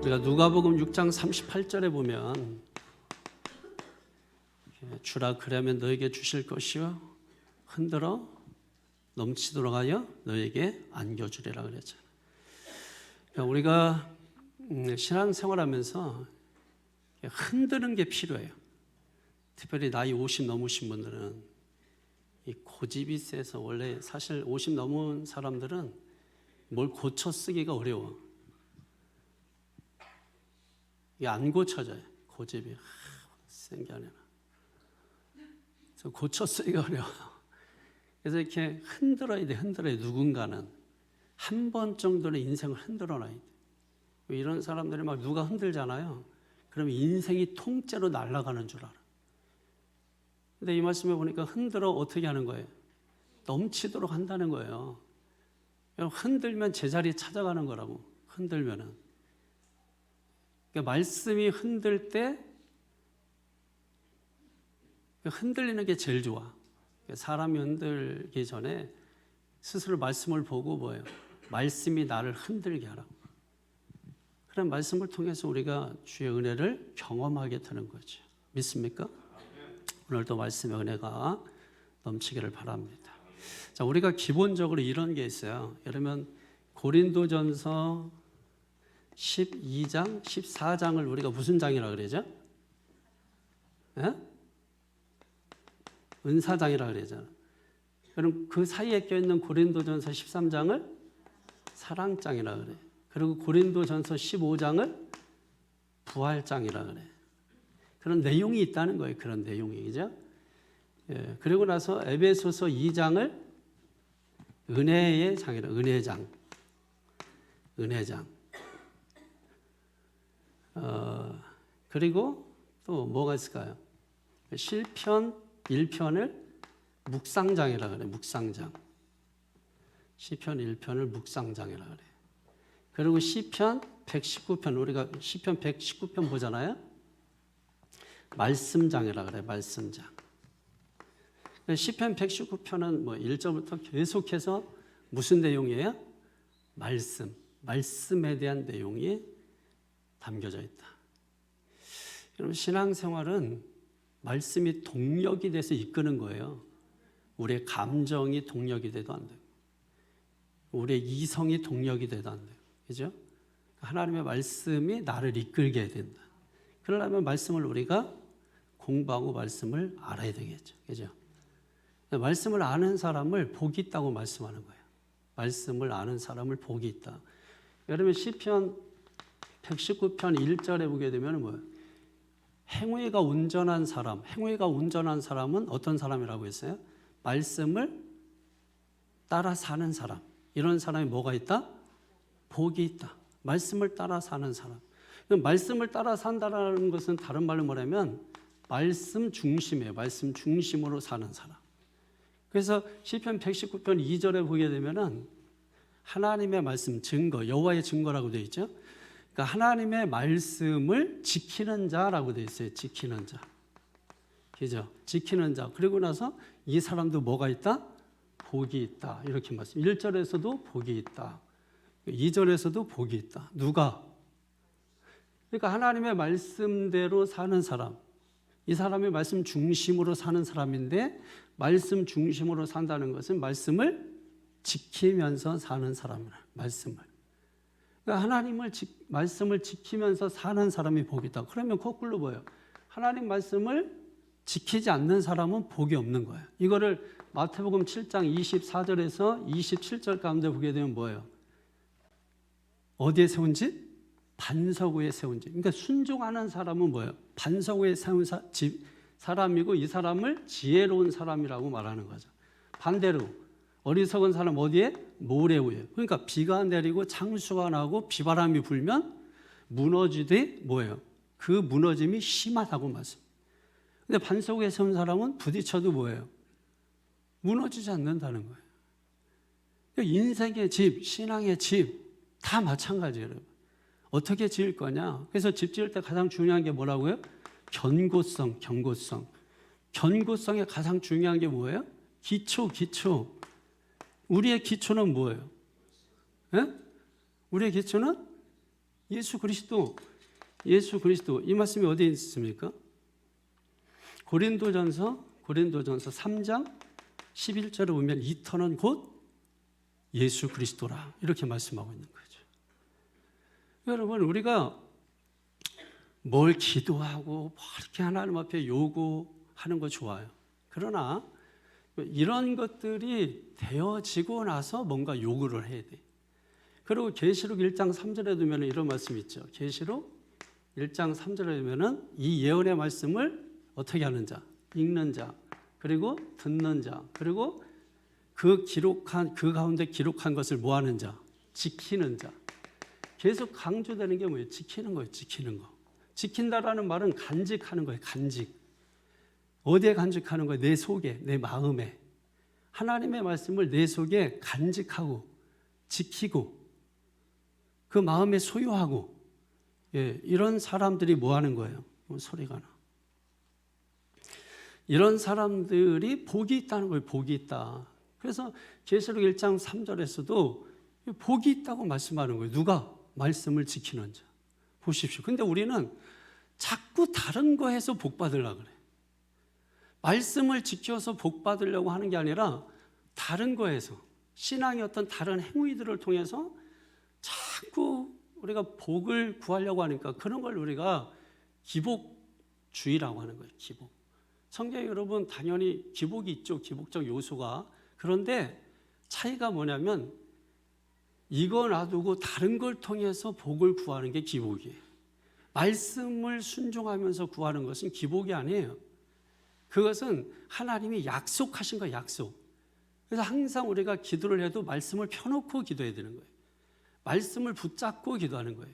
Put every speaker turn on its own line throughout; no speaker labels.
우리가 누가복음 6장 38절에 보면 주라 그러면 너에게 주실 것이요 흔들어 넘치도록 하여 너에게 안겨주리라 그랬잖아요. 그러니까 우리가 신앙생활하면서 흔드는 게 필요해요. 특별히 나이 50 넘으신 분들은 이 고집이 세서 원래 사실 50 넘은 사람들은 뭘 고쳐 쓰기가 어려워. 이게 안 고쳐져요. 고집이 센 게 아니라. 그래서 고쳐 쓰기가 어려워. 그래서 이렇게 흔들어야 돼. 흔들어야 돼. 누군가는 한 번 정도는 인생을 흔들어 놔야 돼. 이런 사람들이 막 누가 흔들잖아요. 그러면 인생이 통째로 날아가는 줄 알아. 근데 이 말씀에 보니까 흔들어 어떻게 하는 거예요? 넘치도록 한다는 거예요. 흔들면 제자리에 찾아가는 거라고. 흔들면은. 그러니까 말씀이 흔들 때 흔들리는 게 제일 좋아. 사람이 흔들기 전에 스스로 말씀을 보고 뭐예요? 말씀이 나를 흔들게 하라고. 그런 말씀을 통해서 우리가 주의 은혜를 경험하게 되는 거죠. 믿습니까? 오늘도 말씀의 은혜가 넘치기를 바랍니다. 자, 우리가 기본적으로 이런 게 있어요. 여러분 고린도전서 12장, 14장을 우리가 무슨 장이라고 그러죠? 예? 은사장이라고 그러잖아요. 그럼 그 사이에 껴있는 고린도전서 13장을 사랑장이라고 그래요. 그리고 고린도전서 15장을 부활장이라고 그래요. 그런 내용이 있다는 거예요. 그런 내용이. 그죠? 예, 그리고 나서 에베소서 2장을 은혜의 장이라 은혜장. 은혜장. 그리고 또 뭐가 있을까요? 시편 1편을 묵상장이라고 그래요. 묵상장. 시편 1편을 묵상장이라고 그래요. 그리고 시편 119편, 우리가 시편 119편 보잖아요. 말씀장이라고 그래요. 말씀장. 시편 119편은 뭐 1절부터 계속해서 무슨 내용이에요? 말씀. 말씀에 대한 내용이 담겨져 있다. 여러분 신앙생활은 말씀이 동력이 돼서 이끄는 거예요. 우리의 감정이 동력이 돼도 안 되고 우리의 이성이 동력이 돼도 안 돼요. 그죠? 하나님의 말씀이 나를 이끌게 해야 된다. 그러려면 말씀을 우리가 공부하고 말씀을 알아야 되겠죠. 그죠? 말씀을 아는 사람을 복이 있다고 말씀하는 거예요. 말씀을 아는 사람을 복이 있다. 여러분 시편 119편 1절에 보게 되면 뭐예요? 행위가 온전한 사람, 행위가 온전한 사람은 어떤 사람이라고 했어요? 말씀을 따라 사는 사람. 이런 사람이 뭐가 있다? 복이 있다. 말씀을 따라 사는 사람. 말씀을 따라 산다는 것은 다른 말로 뭐냐면 말씀 중심이에요. 말씀 중심으로 사는 사람. 그래서 시편 119편 2절에 보게 되면은 하나님의 말씀 증거, 여호와의 증거라고 되어 있죠. 그러니까 하나님의 말씀을 지키는 자라고 되어 있어요. 지키는 자. 그죠? 지키는 자. 그리고 나서 이 사람도 뭐가 있다? 복이 있다. 이렇게 말씀. 1절에서도 복이 있다. 2절에서도 복이 있다. 누가? 그러니까 하나님의 말씀대로 사는 사람. 이 사람이 말씀 중심으로 사는 사람인데 말씀 중심으로 산다는 것은 말씀을 지키면서 사는 사람이라. 말씀을. 그러니까 말씀을 지키면서 사는 사람이 복이 있다. 그러면 거꾸로 뭐예요? 하나님 말씀을 지키지 않는 사람은 복이 없는 거예요. 이거를 마태복음 7장 24절에서 27절 가운데 보게 되면 뭐예요? 어디에 세운 집? 반석 위에 세운 집. 그러니까 순종하는 사람은 뭐예요? 반석 위에 세운 사람이고 이 사람을 지혜로운 사람이라고 말하는 거죠. 반대로 어리석은 사람 어디에? 모래 위에. 그러니까 비가 내리고 창수가 나고 비바람이 불면 무너지되 뭐예요? 그 무너짐이 심하다고 말씀. 근데 반석 위에 세운 사람은 부딪혀도 뭐예요? 무너지지 않는다는 거예요. 인생의 집, 신앙의 집 다 마찬가지예요. 여러분. 어떻게 지을 거냐? 그래서 집 지을 때 가장 중요한 게 뭐라고요? 견고성, 견고성. 견고성에 가장 중요한 게 뭐예요? 기초. 우리의 기초는 뭐예요? 예? 우리의 기초는 예수 그리스도 이 말씀이 어디에 있습니까? 고린도전서 3장 11절에 보면 이 터는 곧 예수 그리스도라 이렇게 말씀하고 있는 거죠. 여러분 우리가 뭘 기도하고 뭐 이렇게 하나님 앞에 요구하는 거 좋아요. 그러나 이런 것들이 되어지고 나서 뭔가 요구를 해야 돼. 그리고 계시록 1장 3절에 보면 이런 말씀이 있죠. 계시록 1장 3절에 보면 이 예언의 말씀을 어떻게 하는 자, 읽는 자, 그리고 듣는 자, 그리고 그 가운데 기록한 것을 뭐 하는 자, 지키는 자. 계속 강조되는 게 뭐예요? 지키는 거예요. 지키는 거. 지킨다라는 말은 간직하는 거예요. 간직. 어디에 간직하는 거예요? 내 속에, 내 마음에. 하나님의 말씀을 내 속에 간직하고 지키고 그 마음에 소유하고, 이런 사람들이 뭐 하는 거예요? 소리가 나. 이런 사람들이 복이 있다는 거예요. 복이 있다. 그래서 계시록 1장 3절에서도 복이 있다고 말씀하는 거예요. 누가? 말씀을 지키는 자. 보십시오. 근데 우리는 자꾸 다른 거 해서 복 받으려고 그래. 말씀을 지켜서 복 받으려고 하는 게 아니라 다른 거에서, 신앙의 어떤 다른 행위들을 통해서 자꾸 우리가 복을 구하려고 하니까 그런 걸 우리가 기복주의라고 하는 거예요. 기복. 성경에 여러분 당연히 기복이 있죠. 기복적 요소가. 그런데 차이가 뭐냐면 이거 놔두고 다른 걸 통해서 복을 구하는 게 기복이에요. 말씀을 순종하면서 구하는 것은 기복이 아니에요. 그것은 하나님이 약속하신 거예요. 약속. 그래서 항상 우리가 기도를 해도 말씀을 펴놓고 기도해야 되는 거예요. 말씀을 붙잡고 기도하는 거예요.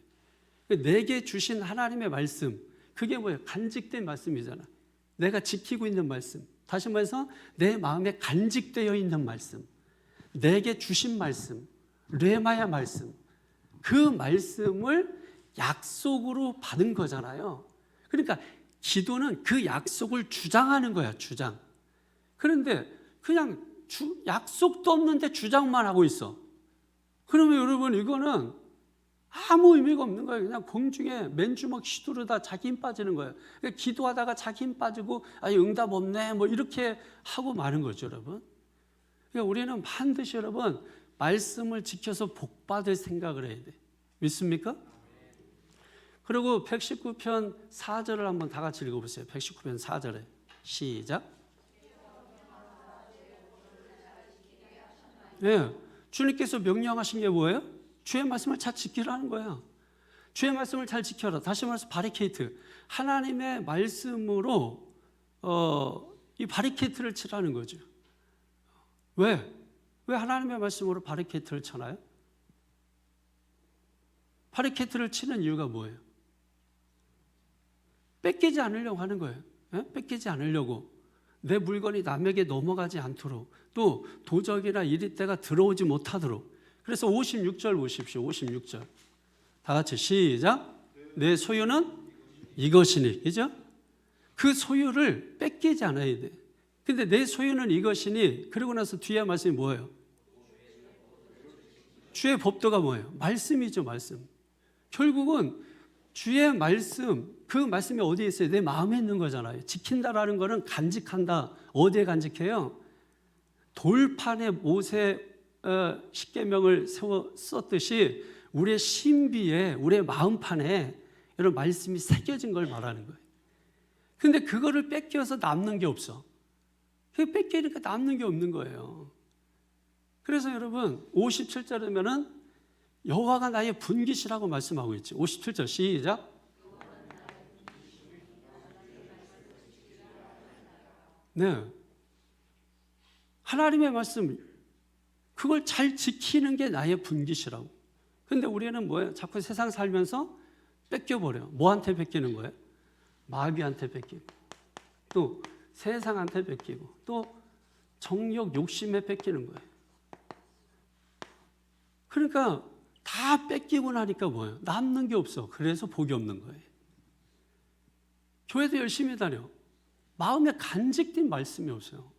내게 주신 하나님의 말씀, 그게 뭐예요? 간직된 말씀이잖아. 내가 지키고 있는 말씀. 다시 말해서 내 마음에 간직되어 있는 말씀. 내게 주신 말씀. 레마야 말씀. 그 말씀을 약속으로 받은 거잖아요. 그러니까 기도는 그 약속을 주장하는 거야. 주장. 그런데 그냥 약속도 없는데 주장만 하고 있어. 그러면 여러분 이거는 아무 의미가 없는 거예요. 그냥 공중에 맨주먹 휘두르다 자기 힘 빠지는 거예요. 그러니까 기도하다가 자기 힘 빠지고 응답 없네 뭐 이렇게 하고 마는 거죠, 여러분. 그러니까 우리는 반드시 여러분 말씀을 지켜서 복 받을 생각을 해야 돼. 믿습니까? 그리고 119편 4절을 한번 다 같이 읽어보세요. 119편 4절에 시작. 네, 주님께서 명령하신 게 뭐예요? 주의 말씀을 잘 지키라는 거야. 주의 말씀을 잘 지켜라. 다시 말해서 바리케이트. 하나님의 말씀으로 이 바리케이트를 치라는 거죠. 왜? 왜 하나님의 말씀으로 바리케이트를 쳐나요? 바리케이트를 치는 이유가 뭐예요? 뺏기지 않으려고 하는 거예요. 뺏기지 않으려고. 내 물건이 남에게 넘어가지 않도록, 또 도적이나 이리떼가 들어오지 못하도록. 그래서 56절 보십시오. 56절. 다 같이 시작. 내 소유는 이것이니. 그죠? 그 소유를 뺏기지 않아야 돼. 근데 내 소유는 이것이니, 그러고 나서 뒤에 말씀이 뭐예요? 주의 법도가 뭐예요? 말씀이죠, 말씀. 결국은 주의 말씀, 그 말씀이 어디에 있어요? 내 마음에 있는 거잖아요. 지킨다라는 거는 간직한다. 어디에 간직해요? 돌판에 모세 십계명을 세워 썼듯이 우리의 신비에, 우리의 마음판에 이런 말씀이 새겨진 걸 말하는 거예요. 근데 그거를 뺏겨서 남는 게 없어. 그 뺏기니까 남는 게 없는 거예요. 그래서 여러분 57절이면은 여호와가 나의 분깃이라고 말씀하고 있지. 57절 시작. 네, 하나님의 말씀 그걸 잘 지키는 게 나의 분깃이라고. 근데 우리는 뭐예요? 자꾸 세상 살면서 뺏겨버려. 뭐한테 뺏기는 거예요? 마귀한테 뺏기고, 또 세상한테 뺏기고, 또 정욕 욕심에 뺏기는 거예요. 그러니까 다 뺏기고 나니까 뭐예요? 남는 게 없어. 그래서 복이 없는 거예요. 교회도 열심히 다녀. 마음에 간직된 말씀이 없어요.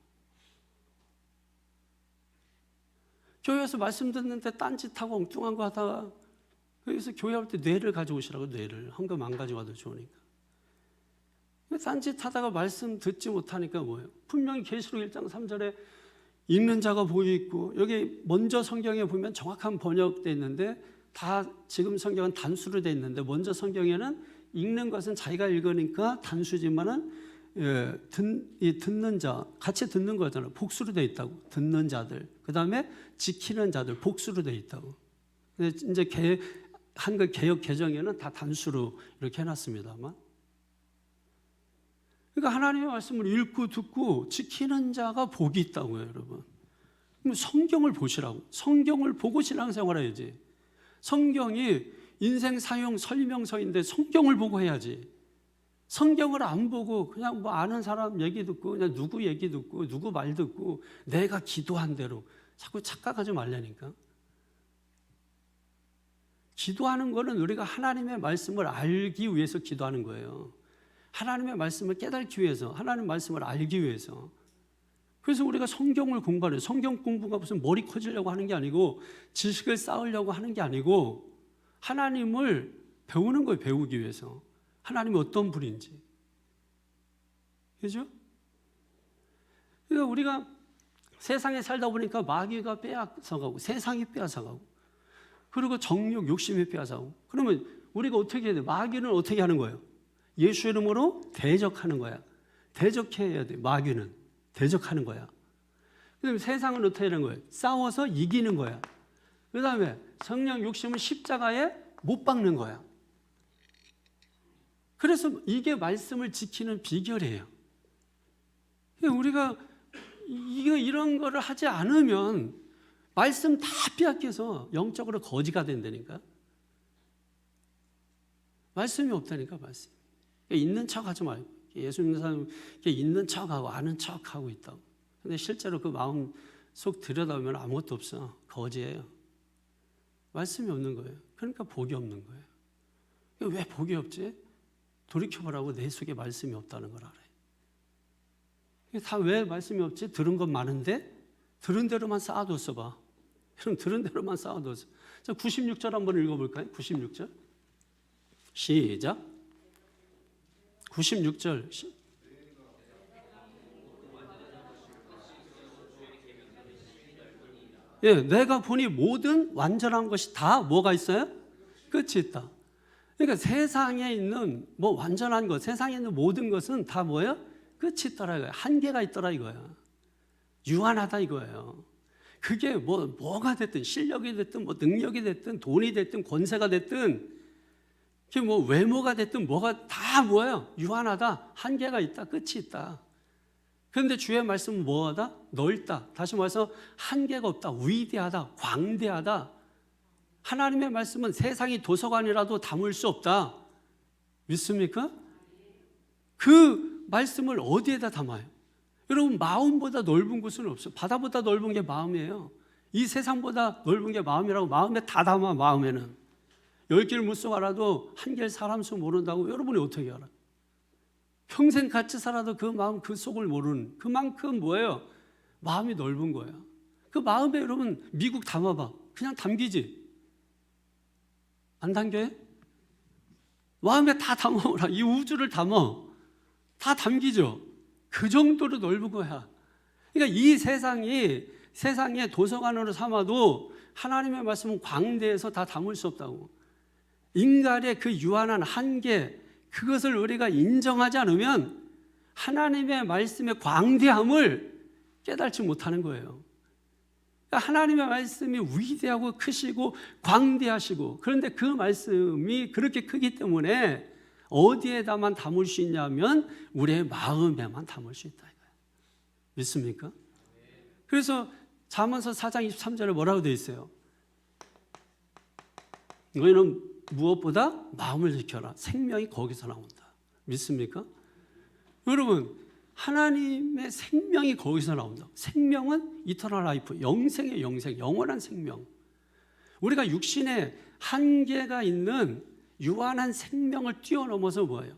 교회에서 말씀 듣는데 딴짓하고 엉뚱한 거 하다가 그래서 교회 올 때 뇌를 가져오시라고. 뇌를. 헌금 안 가져와도 좋으니까. 딴짓하다가 말씀 듣지 못하니까 뭐예요? 분명히 계시록 1장 3절에 읽는 자가 복이 있고, 여기 먼저 성경에 보면 정확한 번역되어 있는데, 다 지금 성경은 단수로 되어 있는데, 먼저 성경에는 읽는 것은 자기가 읽으니까 단수지만은 듣는 자, 같이 듣는 거잖아요. 복수로 되어 있다고. 듣는 자들. 그 다음에 지키는 자들, 복수로 되어 있다고. 근데 이제 한글 개역 개정에는 다 단수로 이렇게 해놨습니다만. 그러니까 하나님의 말씀을 읽고 듣고 지키는 자가 복이 있다고요, 여러분. 그럼 성경을 보시라고. 성경을 보고 신앙생활 해야지. 성경이 인생 사용 설명서인데 성경을 보고 해야지. 성경을 안 보고 그냥 뭐 아는 사람 얘기 듣고, 그냥 누구 얘기 듣고, 누구 말 듣고, 내가 기도한 대로 자꾸 착각하지 말라니까. 기도하는 거는 우리가 하나님의 말씀을 알기 위해서 기도하는 거예요. 하나님의 말씀을 깨닫기 위해서, 하나님의 말씀을 알기 위해서. 그래서 우리가 성경을 공부하는, 성경 공부가 무슨 머리 커지려고 하는 게 아니고, 지식을 쌓으려고 하는 게 아니고, 하나님을 배우는 거예요. 배우기 위해서. 하나님이 어떤 분인지. 그죠? 그러니까 우리가 세상에 살다 보니까 마귀가 빼앗아가고, 세상이 빼앗아가고, 그리고 정욕, 욕심이 빼앗아가고. 그러면 우리가 어떻게 해야 돼? 마귀는 어떻게 하는 거예요? 예수 이름으로 대적하는 거야. 대적해야 돼. 마귀는 대적하는 거야. 그다음에 세상은 어떻게 하는 거예요? 싸워서 이기는 거야. 그 다음에 성령 욕심은 십자가에 못 박는 거야. 그래서 이게 말씀을 지키는 비결이에요. 우리가 이런 거를 하지 않으면 말씀 다 빼앗겨서 영적으로 거지가 된다니까. 말씀이 없다니까, 말씀. 있는 척 하지 말고. 예수 믿는 사람 있는 척하고 아는 척하고 있다고. 근데 실제로 그 마음 속 들여다보면 아무것도 없어. 거지예요. 말씀이 없는 거예요. 그러니까 복이 없는 거예요. 왜 복이 없지? 돌이켜보라고. 내 속에 말씀이 없다는 걸 알아요. 다 왜 말씀이 없지? 들은 건 많은데 들은 대로만 쌓아뒀어 봐. 그럼 들은 대로만 쌓아뒀어. 자, 96절 한번 읽어볼까요? 96절 시작. 96절 예, 내가 보니 모든 완전한 것이 다 뭐가 있어요? 끝이 있다. 그러니까 세상에 있는 뭐 완전한 것, 세상에 있는 모든 것은 다 뭐예요? 끝이 있더라 이거예요. 한계가 있더라 이거예요. 유한하다 이거예요. 그게 뭐가 됐든, 실력이 됐든, 뭐 능력이 됐든, 돈이 됐든, 권세가 됐든, 그게 뭐 외모가 됐든, 뭐가 다 뭐예요? 유한하다, 한계가 있다, 끝이 있다. 그런데 주의 말씀은 뭐하다? 넓다. 다시 말해서 한계가 없다, 위대하다, 광대하다. 하나님의 말씀은 세상이 도서관이라도 담을 수 없다. 믿습니까? 그 말씀을 어디에다 담아요? 여러분, 마음보다 넓은 곳은 없어요. 바다보다 넓은 게 마음이에요. 이 세상보다 넓은 게 마음이라고. 마음에 다 담아. 마음에는 10길 물속 알아도 한 길 사람 수 모른다고. 여러분이 어떻게 알아? 평생 같이 살아도 그 마음 그 속을 모르는, 그만큼 뭐예요? 마음이 넓은 거예요. 그 마음에 여러분 미국 담아봐. 그냥 담기지? 안 담겨요? 마음에 다 담아오라. 이 우주를 담아. 다 담기죠? 그 정도로 넓은 거야. 그러니까 이 세상에 도서관으로 삼아도 하나님의 말씀은 광대해서 다 담을 수 없다고. 인간의 그 유한한 한계, 그것을 우리가 인정하지 않으면 하나님의 말씀의 광대함을 깨닫지 못하는 거예요. 그러니까 하나님의 말씀이 위대하고 크시고 광대하시고, 그런데 그 말씀이 그렇게 크기 때문에 어디에다만 담을 수 있냐면 우리의 마음에만 담을 수 있다 이거예요. 믿습니까? 그래서 잠언서 4장 23절에 뭐라고 되어 있어요? 너희는 무엇보다 마음을 지켜라. 생명이 거기서 나온다. 믿습니까? 여러분, 하나님의 생명이 거기서 나온다. 생명은 이터널 라이프, 영생의 영생, 영원한 생명. 우리가 육신에 한계가 있는 유한한 생명을 뛰어넘어서 뭐예요?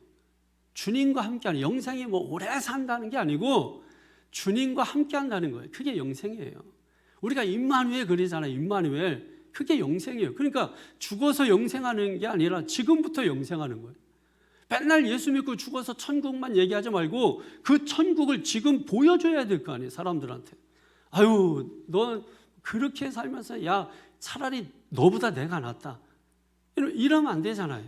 주님과 함께하는, 영생이 뭐 오래 산다는 게 아니고 주님과 함께한다는 거예요. 그게 영생이에요. 우리가 임마누엘 그리잖아요. 임마누엘. 그게 영생이에요. 그러니까 죽어서 영생하는 게 아니라 지금부터 영생하는 거예요. 맨날 예수 믿고 죽어서 천국만 얘기하지 말고 그 천국을 지금 보여줘야 될 거 아니에요, 사람들한테. 아유, 너 그렇게 살면서 야, 차라리 너보다 내가 낫다. 이러면 안 되잖아요.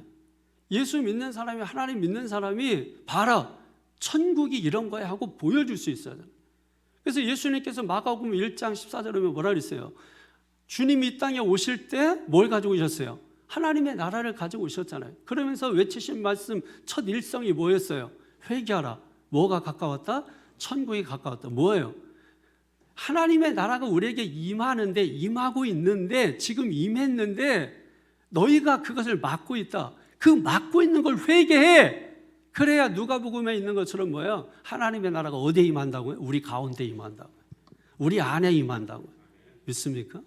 예수 믿는 사람이, 하나님 믿는 사람이 봐라, 천국이 이런 거야 하고 보여줄 수 있어야 돼요. 그래서 예수님께서 마가복음 1장 14절에 보면 뭐라 그랬어요? 주님이 이 땅에 오실 때 뭘 가지고 오셨어요? 하나님의 나라를 가지고 오셨잖아요. 그러면서 외치신 말씀 첫 일성이 뭐였어요? 회개하라. 뭐가 가까웠다? 천국이 가까웠다. 뭐예요? 하나님의 나라가 우리에게 임하는데, 임하고 있는데, 지금 임했는데 너희가 그것을 막고 있다. 그 막고 있는 걸 회개해. 그래야 누가복음에 있는 것처럼 뭐예요? 하나님의 나라가 어디에 임한다고요? 우리 가운데 임한다고요. 우리 안에 임한다고요. 믿습니까?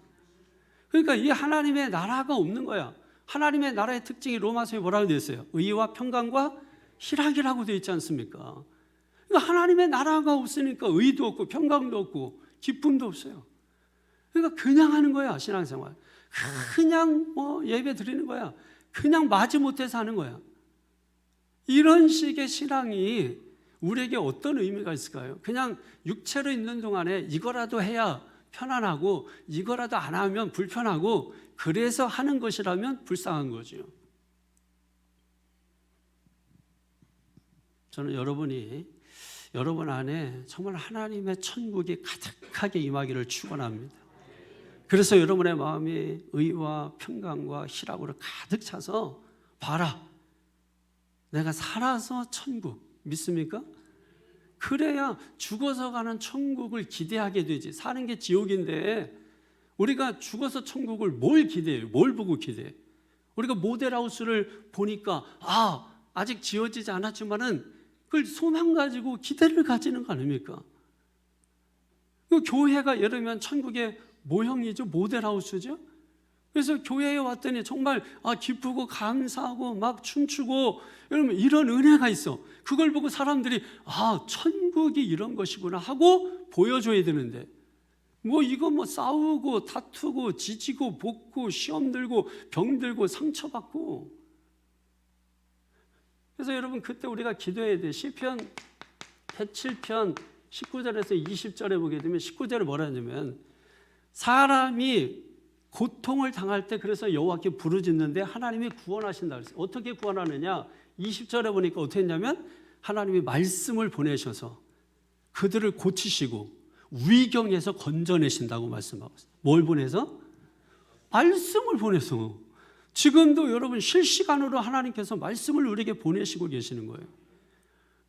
그러니까 이 하나님의 나라가 없는 거야. 하나님의 나라의 특징이 로마서에 뭐라고 되어 있어요? 의와 평강과 희락이라고 되어 있지 않습니까? 그러니까 하나님의 나라가 없으니까 의도 없고 평강도 없고 기쁨도 없어요. 그러니까 그냥 하는 거야, 신앙생활. 그냥 예배 드리는 거야. 그냥 마지못해서 하는 거야. 이런 식의 신앙이 우리에게 어떤 의미가 있을까요? 그냥 육체로 있는 동안에 이거라도 해야 편안하고 이거라도 안 하면 불편하고 그래서 하는 것이라면 불쌍한 거죠. 저는 여러분 안에 정말 하나님의 천국이 가득하게 임하기를 축원합니다. 그래서 여러분의 마음이 의와 평강과 희락으로 가득 차서 봐라, 내가 살아서 천국, 믿습니까? 그래야 죽어서 가는 천국을 기대하게 되지. 사는 게 지옥인데 우리가 죽어서 천국을 뭘 기대해요? 뭘 보고 기대해? 우리가 모델하우스를 보니까 아직 지어지지 않았지만은 그걸 소망 가지고 기대를 가지는 거 아닙니까? 그 교회가 예를 들면 천국의 모형이죠. 모델하우스죠. 그래서 교회에 왔더니 정말 기쁘고 감사하고 막 춤추고 여러분 이런 은혜가 있어. 그걸 보고 사람들이 천국이 이런 것이구나 하고 보여줘야 되는데 이거 싸우고 다투고 지지고 볶고 시험 들고 병 들고 상처받고. 그래서 여러분 그때 우리가 기도해야 돼. 시편 107편 19절에서 20절에 보게 되면 19절에 뭐라 하냐면 사람이 고통을 당할 때 그래서 여호와께 부르짖는데 하나님이 구원하신다 그랬어요. 어떻게 구원하느냐? 20절에 보니까 어떻게 했냐면 하나님이 말씀을 보내셔서 그들을 고치시고 위경에서 건져내신다고 말씀하고 있어요. 뭘 보내서? 말씀을 보내서. 지금도 여러분 실시간으로 하나님께서 말씀을 우리에게 보내시고 계시는 거예요.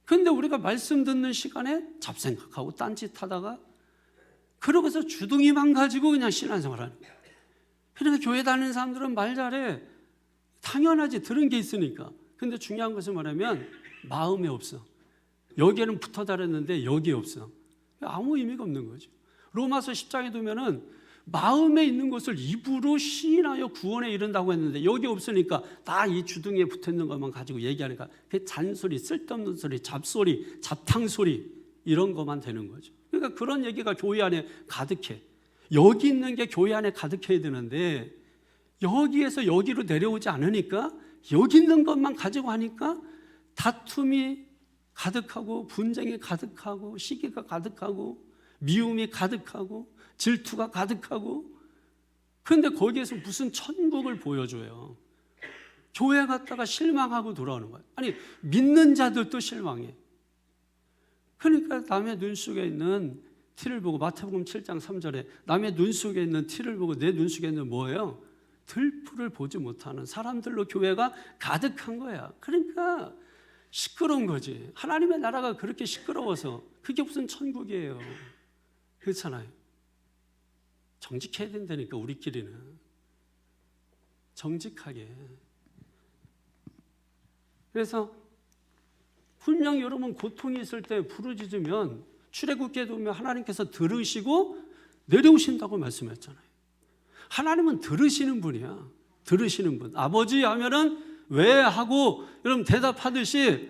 그런데 우리가 말씀 듣는 시간에 잡생각하고 딴짓하다가 그러고서 주둥이만 가지고 그냥 신앙생활하는 거예요. 그러니까 교회 다니는 사람들은 말 잘해. 당연하지, 들은 게 있으니까. 근데 중요한 것은 뭐냐면 마음에 없어. 여기에는 붙어 다녔는데 여기에 없어. 아무 의미가 없는 거죠. 로마서 10장에 보면은 마음에 있는 것을 입으로 시인하여 구원에 이른다고 했는데 여기 없으니까 다 이 주둥이에 붙어 있는 것만 가지고 얘기하니까 그게 잔소리, 쓸데없는 소리, 잡소리, 잡탕소리 이런 것만 되는 거죠. 그러니까 그런 얘기가 교회 안에 가득해. 여기 있는 게 교회 안에 가득해야 되는데 여기에서 여기로 내려오지 않으니까 여기 있는 것만 가지고 하니까 다툼이 가득하고 분쟁이 가득하고 시기가 가득하고 미움이 가득하고 질투가 가득하고. 그런데 거기에서 무슨 천국을 보여줘요. 교회 갔다가 실망하고 돌아오는 거예요. 아니 믿는 자들도 실망해. 그러니까 남의 눈 속에 있는 티를 보고 마태복음 7장 3절에 남의 눈 속에 있는 티를 보고 내 눈 속에 있는 뭐예요? 들풀을 보지 못하는 사람들로 교회가 가득한 거야. 그러니까 시끄러운 거지. 하나님의 나라가 그렇게 시끄러워서 그게 무슨 천국이에요. 그렇잖아요. 정직해야 된다니까 우리끼리는. 정직하게. 그래서 분명 여러분 고통이 있을 때 부르짖으면 출애굽기에 보면 하나님께서 들으시고 내려오신다고 말씀했잖아요. 하나님은 들으시는 분이야. 들으시는 분. 아버지 하면은 왜 하고 여러분 대답하듯이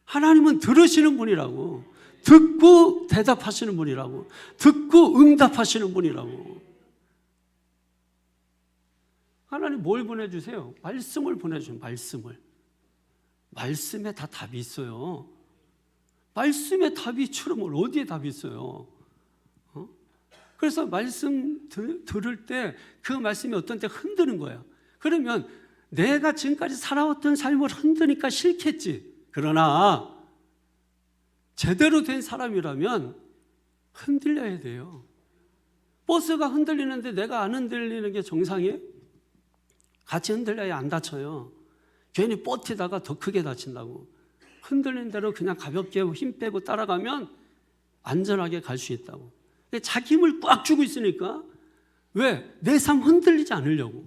하나님은 들으시는 분이라고. 듣고 대답하시는 분이라고. 듣고 응답하시는 분이라고. 하나님 뭘 보내주세요? 말씀을 보내주세요. 말씀을. 말씀에 다 답이 있어요. 말씀에 답이 있으면 어디에 답이 있어요? 그래서 말씀 들을 때 그 말씀이 어떤 때 흔드는 거야. 그러면 내가 지금까지 살아왔던 삶을 흔드니까 싫겠지. 그러나 제대로 된 사람이라면 흔들려야 돼요. 버스가 흔들리는데 내가 안 흔들리는 게 정상이에요? 같이 흔들려야 안 다쳐요. 괜히 버티다가 더 크게 다친다고. 흔들린 대로 그냥 가볍게 힘 빼고 따라가면 안전하게 갈 수 있다고. 자기 힘을 꽉 주고 있으니까 왜? 내 삶 흔들리지 않으려고.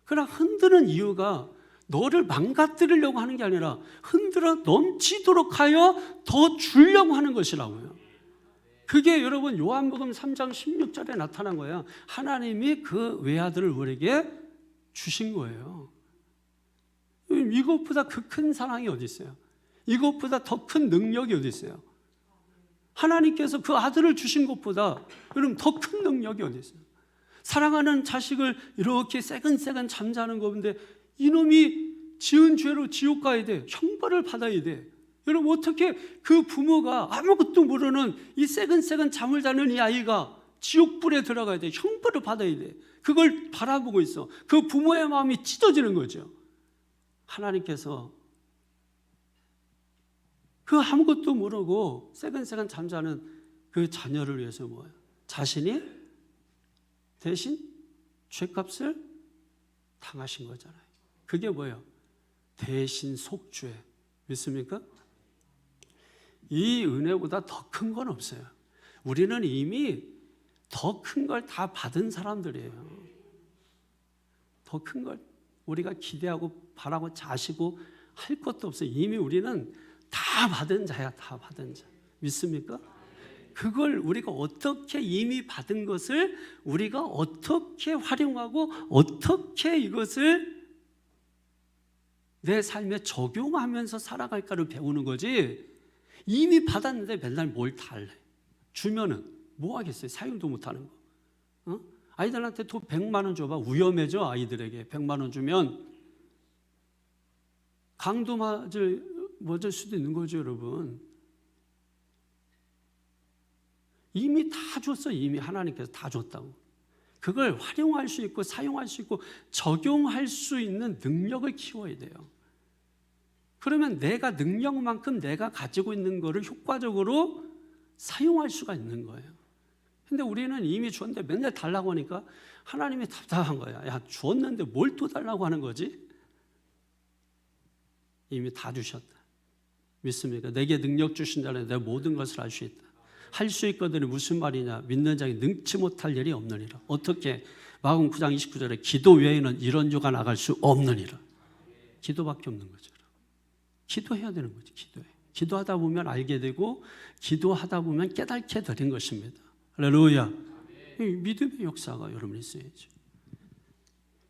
그러나 흔드는 이유가 너를 망가뜨리려고 하는 게 아니라 흔들어 넘치도록 하여 더 주려고 하는 것이라고요. 그게 여러분 요한복음 3장 16절에 나타난 거예요. 하나님이 그 외아들을 우리에게 주신 거예요. 이것보다 그 큰 사랑이 어디 있어요? 이것보다 더 큰 능력이 어디 있어요? 하나님께서 그 아들을 주신 것보다 여러분 더 큰 능력이 어디 있어요? 사랑하는 자식을 이렇게 새근새근 잠자는 건데 이놈이 지은 죄로 지옥 가야 돼. 형벌을 받아야 돼. 여러분 어떻게 그 부모가 아무것도 모르는 이 새근새근 잠을 자는 이 아이가 지옥불에 들어가야 돼. 형벌을 받아야 돼. 그걸 바라보고 있어. 그 부모의 마음이 찢어지는 거죠. 하나님께서 그 아무것도 모르고 새근새근 잠자는 그 자녀를 위해서 뭐예요? 자신이 대신 죄값을 당하신 거잖아요. 그게 뭐예요? 대신 속죄. 믿습니까? 이 은혜보다 더 큰 건 없어요. 우리는 이미 더 큰 걸 다 받은 사람들이에요. 더 큰 걸 우리가 기대하고 바라고 자시고 할 것도 없어요. 이미 우리는 다 받은 자야. 다 받은 자. 믿습니까? 그걸 우리가 어떻게 이미 받은 것을 우리가 어떻게 활용하고 어떻게 이것을 내 삶에 적용하면서 살아갈까를 배우는 거지. 이미 받았는데 맨날 뭘 달래. 주면은 뭐 하겠어요? 사용도 못하는 거. 아이들한테 돈 100만 원 줘봐. 위험해져. 아이들에게 100만 원 주면 강도 맞을 수도 있는 거죠, 여러분. 이미 다 줬어. 이미 하나님께서 다 줬다고. 그걸 활용할 수 있고 사용할 수 있고 적용할 수 있는 능력을 키워야 돼요. 그러면 내가 능력만큼 내가 가지고 있는 거를 효과적으로 사용할 수가 있는 거예요. 근데 우리는 이미 줬는데 맨날 달라고 하니까 하나님이 답답한 거야. 야, 줬는데 뭘 또 달라고 하는 거지? 이미 다 주셨다. 믿습니까? 내게 능력 주신 자는 내 모든 것을 할 수 있다. 할 수 있거든이 무슨 말이냐? 믿는 자에게 능치 못할 일이 없느니라. 어떻게? 마가복음 9장 29절에 기도 외에는 이런 조가 나갈 수 없느니라. 기도밖에 없는 거죠. 기도해야 되는 거죠. 기도하다 보면 알게 되고 기도하다 보면 깨닫게 되는 것입니다. 할렐루야. 믿음의 역사가 여러분 있어야죠.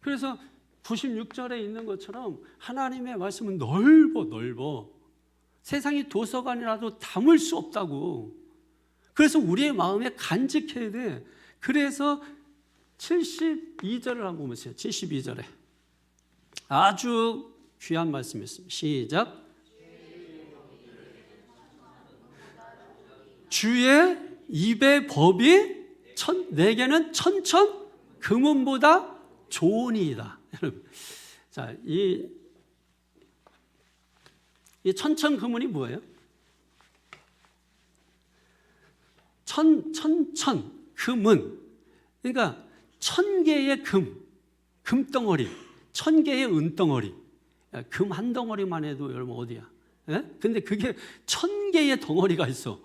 그래서 96절에 있는 것처럼 하나님의 말씀은 넓어. 세상이 도서관이라도 담을 수 없다고. 그래서 우리의 마음에 간직해야 돼. 그래서 72절을 한번 보세요. 72절에 아주 귀한 말씀이 있습니다. 시작. 주의 입의 법이 내게는 천천 금은보다 좋으니이다. 자, 이 천천 금은이 뭐예요? 천천 금은 그러니까 1000개의 금덩어리, 1000개의 은덩어리. 금 한 덩어리만 해도 여러분 어디야? 예? 근데 그게 1000개의 덩어리가 있어.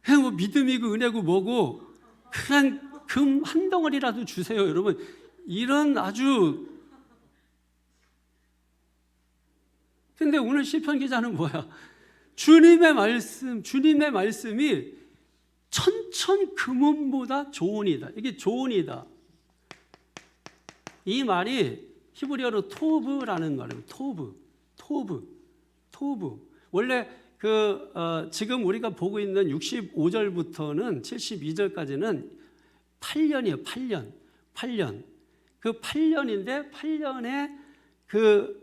그냥 뭐 믿음이고 은혜고 뭐고 그냥 금 한 덩어리라도 주세요, 여러분. 이런 아주. 근데 오늘 시편 기자는 뭐야? 주님의 말씀이 천천 금은보다 좋으니이다. 이게 좋으니이다. 이 말이 히브리어로 토브라는 말이에요. 토브. 원래 지금 우리가 보고 있는 65절부터는 72절까지는 8년이에요. 8년. 8년. 그 8년인데 8년에 그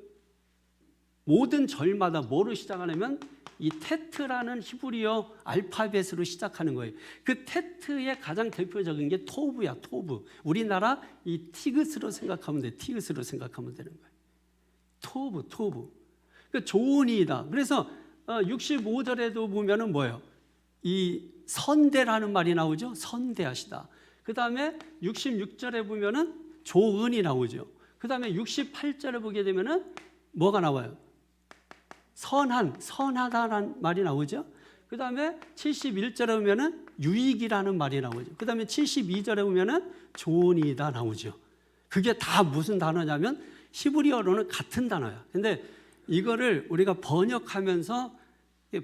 모든 절마다 뭐로 시작하냐면 이 테트라는 히브리어 알파벳으로 시작하는 거예요. 그 테트의 가장 대표적인 게 토브야, 토브. 우리나라 이 티귿으로 생각하면 돼. 티귿으로 생각하면 되는 거예요. 토브, 토브. 그 조은이다. 그래서 65절에도 보면은 뭐예요? 이 선대라는 말이 나오죠. 선대하시다. 그 다음에 66절에 보면은 조은이 나오죠. 그 다음에 68절에 보게 되면은 뭐가 나와요? 선하다라는 말이 나오죠. 그 다음에 71절에 보면은 유익이라는 말이 나오죠. 그 다음에 72절에 보면은 조은이다 나오죠. 그게 다 무슨 단어냐면 히브리어로는 같은 단어야. 근데 이거를 우리가 번역하면서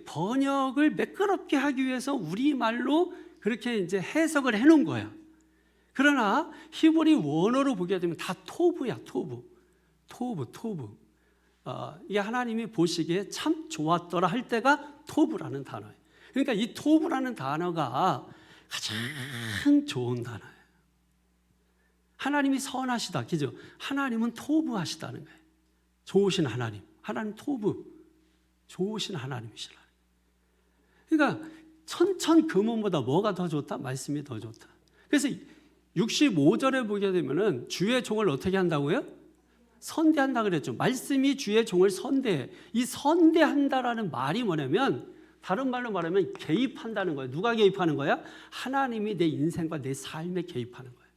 번역을 매끄럽게 하기 위해서 우리말로 그렇게 이제 해석을 해놓은 거야. 그러나 히브리 원어로 보게 되면 다 토브야, 토브. 이게 하나님이 보시기에 참 좋았더라 할 때가 토브라는 단어예요. 그러니까 이 토브라는 단어가 가장 좋은 단어예요. 하나님이 선하시다, 그죠? 하나님은 토브하시다는 거예요. 좋으신 하나님, 하나님 토브, 좋으신 하나님이시라. 그러니까 천천금원보다 뭐가 더 좋다? 말씀이 더 좋다. 그래서 65절에 보게 되면은 주의 종을 어떻게 한다고요? 선대한다 그랬죠. 말씀이 주의 종을 선대해. 이 선대한다라는 말이 뭐냐면 다른 말로 말하면 개입한다는 거예요. 누가 개입하는 거야? 하나님이 내 인생과 내 삶에 개입하는 거예요.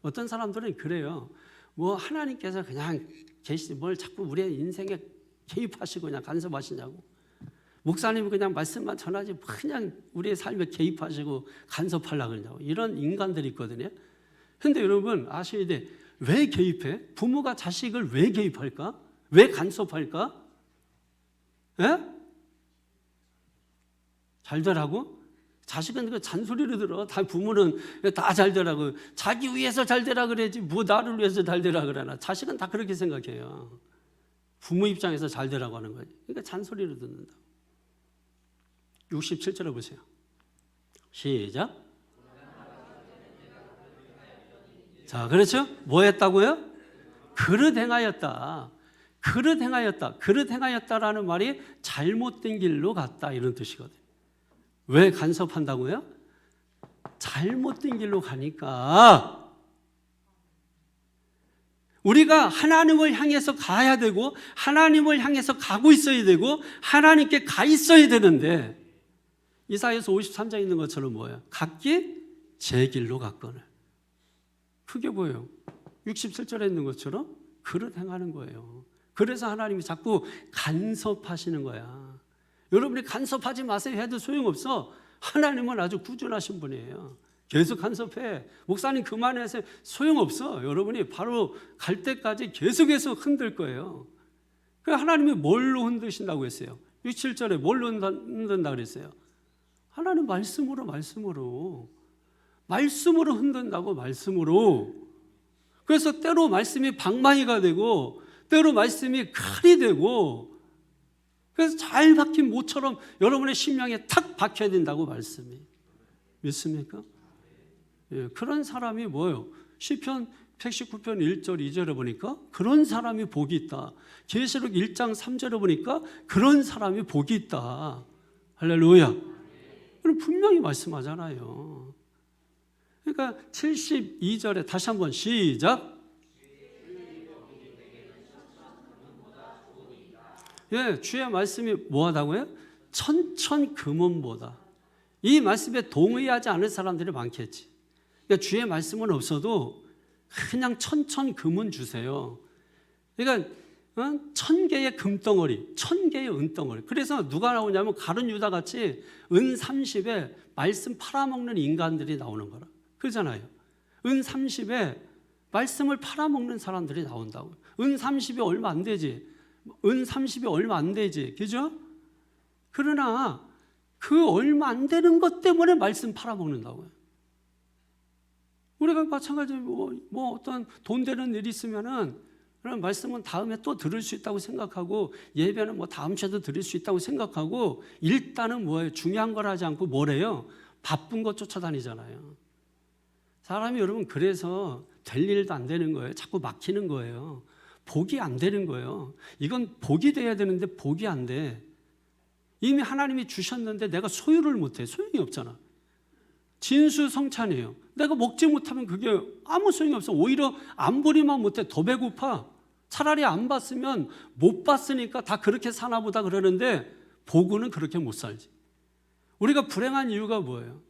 어떤 사람들은 그래요. 뭐 하나님께서 그냥 뭘 자꾸 우리의 인생에 개입하시고 그냥 간섭하시냐고. 목사님이 그냥 말씀만 전하지 그냥 우리의 삶에 개입하시고 간섭하려고 그러냐고. 이런 인간들이 있거든요. 그런데 여러분 아셔야 돼. 왜 개입해? 부모가 자식을 왜 개입할까? 왜 간섭할까? 예? 잘 되라고? 자식은 그 잔소리를 들어. 다 부모는 다 잘 되라고. 자기 위해서 잘 되라 그래야지 뭐 나를 위해서 잘 되라 그러나. 자식은 다 그렇게 생각해요. 부모 입장에서 잘 되라고 하는 거지. 그러니까 잔소리를 듣는다. 67절에 보세요. 시작. 자, 그렇죠? 뭐 했다고요? 그릇 행하였다. 그릇 행하였다. 그릇 행하였다라는 말이 잘못된 길로 갔다 이런 뜻이거든요. 왜 간섭한다고요? 잘못된 길로 가니까 우리가 하나님을 향해서 가야 되고 하나님을 향해서 가고 있어야 되고 하나님께 가 있어야 되는데 이사야서 53장에 있는 것처럼 뭐예요? 각기 제 길로 갔거늘. 그게 뭐예요? 67절에 있는 것처럼 그릇 행하는 거예요. 그래서 하나님이 자꾸 간섭하시는 거야. 여러분이 간섭하지 마세요 해도 소용없어. 하나님은 아주 꾸준하신 분이에요. 계속 간섭해. 목사님 그만해서 소용없어. 여러분이 바로 갈 때까지 계속해서 흔들 거예요. 하나님이 뭘로 흔드신다고 했어요? 67절에 뭘로 흔든다고 그랬어요? 하나님 말씀으로 흔든다고. 말씀으로. 그래서 때로 말씀이 방망이가 되고 때로 말씀이 칼이 되고 그래서 잘 박힌 모처럼 여러분의 심령에 탁 박혀야 된다고 말씀이. 믿습니까? 예, 그런 사람이 뭐예요? 시편 119편 1절 2절에 보니까 그런 사람이 복이 있다. 계시록 1장 3절에 보니까 그런 사람이 복이 있다. 할렐루야. 그럼 분명히 말씀하잖아요. 그러니까 72절에 다시 한번 시작. 예, 주의 말씀이 뭐하다고요? 천천금원보다. 이 말씀에 동의하지 않을 사람들이 많겠지. 그러니까 주의 말씀은 없어도 그냥 천천금은 주세요. 그러니까 1000개의 금덩어리, 1000개의 은덩어리. 그래서 누가 나오냐면 가룟 유다 같이 은 30에 말씀 팔아먹는 인간들이 나오는 거라. 그러잖아요. 은 30에 말씀을 팔아먹는 사람들이 나온다고. 은 30이 얼마 안 되지. 은 30이 얼마 안 되지. 그죠? 그러나 그 얼마 안 되는 것 때문에 말씀 팔아먹는다고요. 우리가 마찬가지로 뭐 어떤 돈 되는 일이 있으면은 그런 말씀은 다음에 또 들을 수 있다고 생각하고 예배는 뭐 다음 주에도 들을 수 있다고 생각하고 일단은 뭐예요? 중요한 걸 하지 않고 뭐래요? 바쁜 것 쫓아다니잖아요. 사람이 여러분 그래서 될 일도 안 되는 거예요. 자꾸 막히는 거예요. 복이 안 되는 거예요. 이건 복이 돼야 되는데 복이 안 돼. 이미 하나님이 주셨는데 내가 소유를 못해. 소용이 없잖아. 진수성찬이에요. 내가 먹지 못하면 그게 아무 소용이 없어. 오히려 안 버리면 못해. 더 배고파. 차라리 안 봤으면 못 봤으니까 다 그렇게 사나 보다 그러는데 복은 그렇게 못 살지. 우리가 불행한 이유가 뭐예요?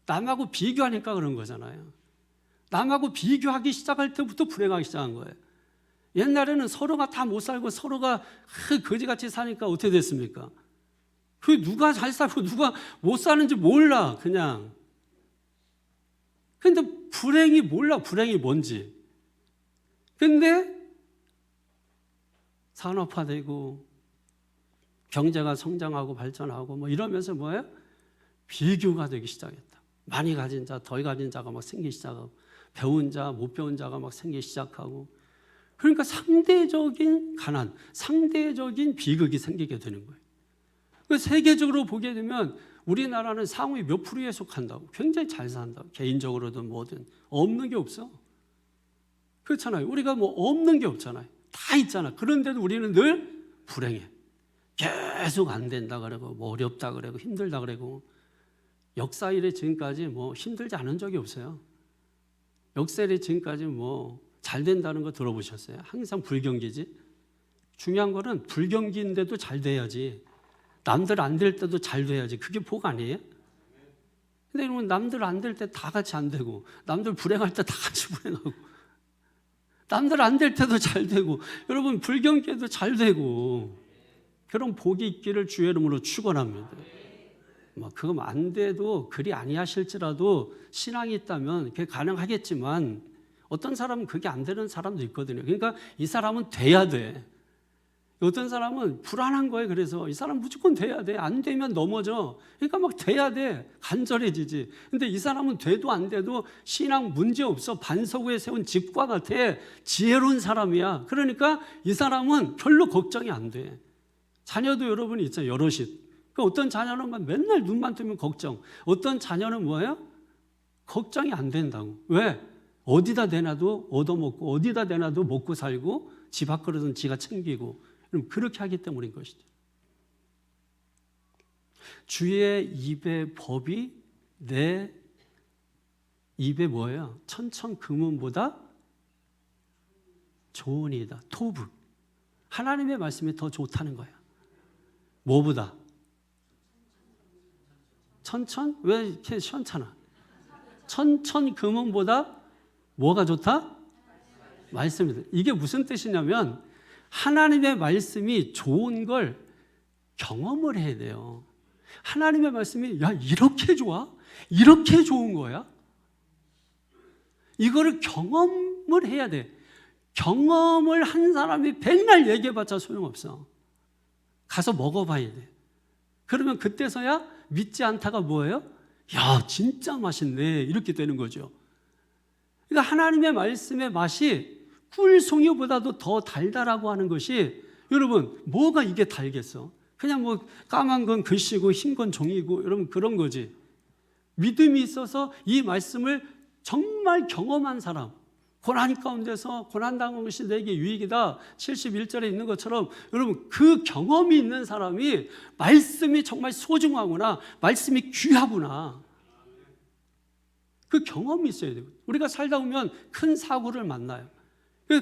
남하고 비교하니까 그런 거잖아요. 남하고 비교하기 시작할 때부터 불행하기 시작한 거예요. 옛날에는 서로가 다 못 살고 서로가 거지같이 사니까 어떻게 됐습니까? 그 누가 잘 살고 누가 못 사는지 몰라 그냥. 근데 불행이 몰라 불행이 뭔지. 근데 산업화되고 경제가 성장하고 발전하고 뭐 이러면서 뭐예요? 비교가 되기 시작했다. 많이 가진 자, 덜 가진 자가 막 생기기 시작하고 배운 자, 못 배운 자가 막 생기기 시작하고 그러니까 상대적인 가난, 상대적인 비극이 생기게 되는 거예요. 세계적으로 보게 되면 우리나라는 상위 몇 프로에 속한다고 굉장히 잘 산다고 개인적으로든 뭐든 없는 게 없어. 그렇잖아요. 우리가 뭐 없는 게 없잖아요. 다 있잖아. 그런데도 우리는 늘 불행해. 계속 안 된다 그러고 뭐 어렵다 그러고 힘들다 그러고 역사 이래 지금까지 뭐 힘들지 않은 적이 없어요. 역사 이래 지금까지 뭐 잘 된다는 거 들어보셨어요? 항상 불경기지. 중요한 거는 불경기인데도 잘 돼야지. 남들 안 될 때도 잘 돼야지. 그게 복 아니에요? 근데 여러분 남들 안 될 때 다 같이 안 되고 남들 불행할 때 다 같이 불행하고 남들 안 될 때도 잘 되고 여러분 불경기에도 잘 되고 그런 복이 있기를 주의 이름으로 축원합니다. 뭐 그거 안 돼도 그리 아니하실지라도 신앙이 있다면 그게 가능하겠지만 어떤 사람은 그게 안 되는 사람도 있거든요. 그러니까 이 사람은 돼야 돼. 어떤 사람은 불안한 거예요. 그래서 이 사람 무조건 돼야 돼. 안 되면 넘어져. 그러니까 막 돼야 돼. 간절해지지. 근데 이 사람은 돼도 안 돼도 신앙 문제 없어. 반석 위에 세운 집과 같아. 지혜로운 사람이야. 그러니까 이 사람은 별로 걱정이 안 돼. 자녀도 여러분이 있잖아요. 여럿이. 그 어떤 자녀는 맨날 눈만 뜨면 걱정. 어떤 자녀는 뭐예요? 걱정이 안 된다고. 왜? 어디다 대놔도 얻어먹고 어디다 대놔도 먹고 살고 집 앞그릇은 지가 챙기고 그렇게 하기 때문인 것이죠. 주의 입의 법이 내 입에 뭐예요? 천천금은보다 좋으니이다. 토브. 하나님의 말씀이 더 좋다는 거예요. 뭐보다? 천천? 왜 이렇게 시원찮아? 천천금은보다 뭐가 좋다? 말씀이다. 이게 무슨 뜻이냐면 하나님의 말씀이 좋은 걸 경험을 해야 돼요. 하나님의 말씀이 야 이렇게 좋아? 이렇게 좋은 거야? 이거를 경험을 해야 돼. 경험을 한 사람이 백날 얘기해봤자 소용없어. 가서 먹어봐야 돼. 그러면 그때서야 믿지 않다가 뭐예요? 야 진짜 맛있네 이렇게 되는 거죠. 그러니까 하나님의 말씀의 맛이 꿀송이보다도 더 달달하고 하는 것이 여러분 뭐가 이게 달겠어? 그냥 뭐 까만 건 글씨고 흰 건 종이고 여러분 그런 거지. 믿음이 있어서 이 말씀을 정말 경험한 사람 고난 가운데서 고난당한 것이 내게 유익이다 71절에 있는 것처럼 여러분 그 경험이 있는 사람이 말씀이 정말 소중하구나 말씀이 귀하구나 그 경험이 있어야 돼요. 우리가 살다 보면 큰 사고를 만나요.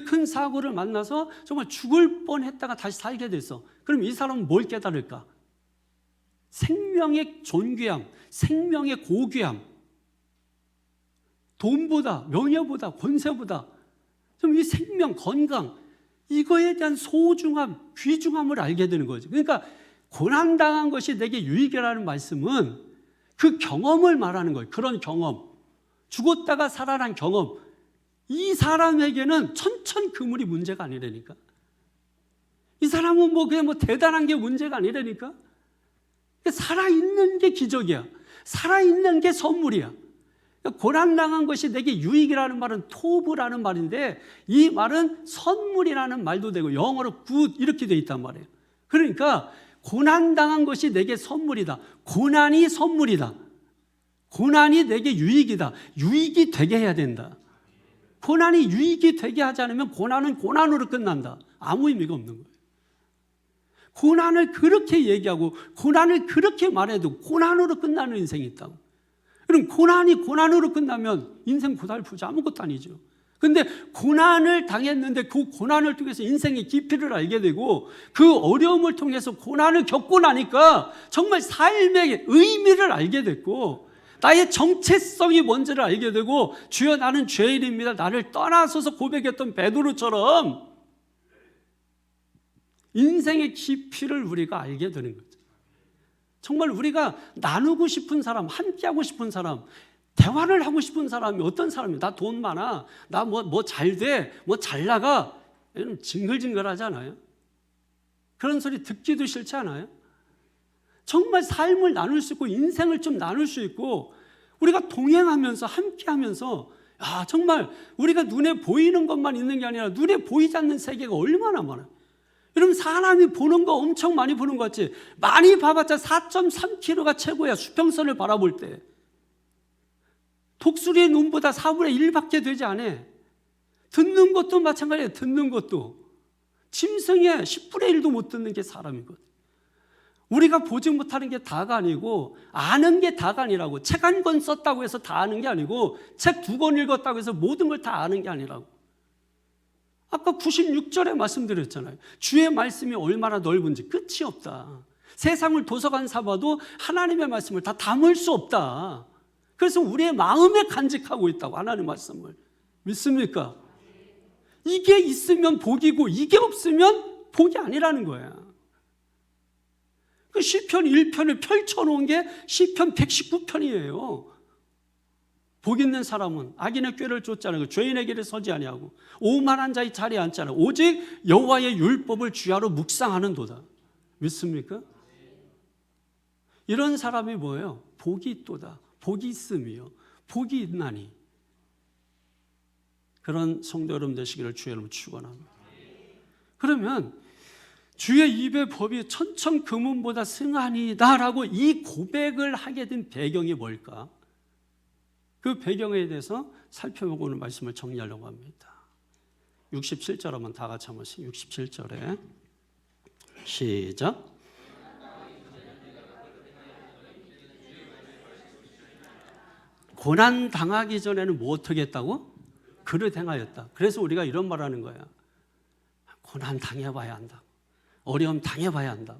큰 사고를 만나서 정말 죽을 뻔했다가 다시 살게 됐어. 그럼 이 사람은 뭘 깨달을까? 생명의 존귀함, 생명의 고귀함, 돈보다, 명예보다, 권세보다 좀 이 생명, 건강 이거에 대한 소중함, 귀중함을 알게 되는 거죠. 그러니까 고난당한 것이 내게 유익이라는 말씀은 그 경험을 말하는 거예요. 그런 경험. 죽었다가 살아난 경험. 이 사람에게는 천천그물이 문제가 아니라니까. 이 사람은 뭐 그냥 뭐 대단한 게 문제가 아니라니까. 살아있는 게 기적이야. 살아있는 게 선물이야. 고난당한 것이 내게 유익이라는 말은 토브라는 말인데 이 말은 선물이라는 말도 되고 영어로 굿 이렇게 돼 있단 말이에요. 그러니까 고난당한 것이 내게 선물이다. 고난이 선물이다. 고난이 내게 유익이다. 유익이 되게 해야 된다. 고난이 유익이 되게 하지 않으면 고난은 고난으로 끝난다. 아무 의미가 없는 거예요. 고난을 그렇게 얘기하고 고난을 그렇게 말해도 고난으로 끝나는 인생이 있다고. 그럼 고난이 고난으로 끝나면 인생 고달프지 아무것도 아니죠. 근데 고난을 당했는데 그 고난을 통해서 인생의 깊이를 알게 되고 그 어려움을 통해서 고난을 겪고 나니까 정말 삶의 의미를 알게 됐고 나의 정체성이 뭔지를 알게 되고 주여 나는 죄인입니다. 나를 떠나서서 고백했던 베드로처럼 인생의 깊이를 우리가 알게 되는 거죠. 정말 우리가 나누고 싶은 사람, 함께하고 싶은 사람, 대화를 하고 싶은 사람이 어떤 사람이에요? 나 돈 많아, 나 뭐 잘 돼, 뭐 잘 나가. 이런 징글징글하지 않아요? 그런 소리 듣기도 싫지 않아요? 정말 삶을 나눌 수 있고 인생을 좀 나눌 수 있고 우리가 동행하면서 함께하면서 정말 우리가 눈에 보이는 것만 있는 게 아니라 눈에 보이지 않는 세계가 얼마나 많아요. 여러분 사람이 보는 거 엄청 많이 보는 것 같지? 많이 봐봤자 4.3km가 최고야. 수평선을 바라볼 때 독수리의 눈보다 4분의 1밖에 되지 않아. 듣는 것도 마찬가지예요. 듣는 것도 짐승의 10분의 1도 못 듣는 게 사람이거든. 우리가 보지 못하는 게 다가 아니고 아는 게 다가 아니라고. 책 한 권 썼다고 해서 다 아는 게 아니고 책 2권 읽었다고 해서 모든 걸 다 아는 게 아니라고. 아까 96절에 말씀드렸잖아요. 주의 말씀이 얼마나 넓은지 끝이 없다. 세상을 도서관 사봐도 하나님의 말씀을 다 담을 수 없다. 그래서 우리의 마음에 간직하고 있다고. 하나님의 말씀을 믿습니까? 이게 있으면 복이고 이게 없으면 복이 아니라는 거야. 그 시편 1편을 펼쳐놓은 게 시편 119편이에요. 복 있는 사람은 악인의 꾀를 쫓지 않고 죄인의 길에 서지 아니하고 오만한 자의 자리에 앉지 않아 오직 여호와의 율법을 주야로 묵상하는도다. 믿습니까? 이런 사람이 뭐예요? 복이 있도다. 복이 있음이요. 복이 있나니. 그런 성도 여러분 되시기를 주의 이름으로 축원합니다. 그러면 주의 입의 법이 천천금은보다 승하니다라고 이 고백을 하게 된 배경이 뭘까? 그 배경에 대해서 살펴보고 오늘 말씀을 정리하려고 합니다. 67절 한번 다 같이 한번 67절에 시작. 고난 당하기 전에는 뭐 어떻게 했다고? 그릇 행하였다. 그래서 우리가 이런 말 하는 거야. 고난 당해봐야 한다. 어려움 당해봐야 한다.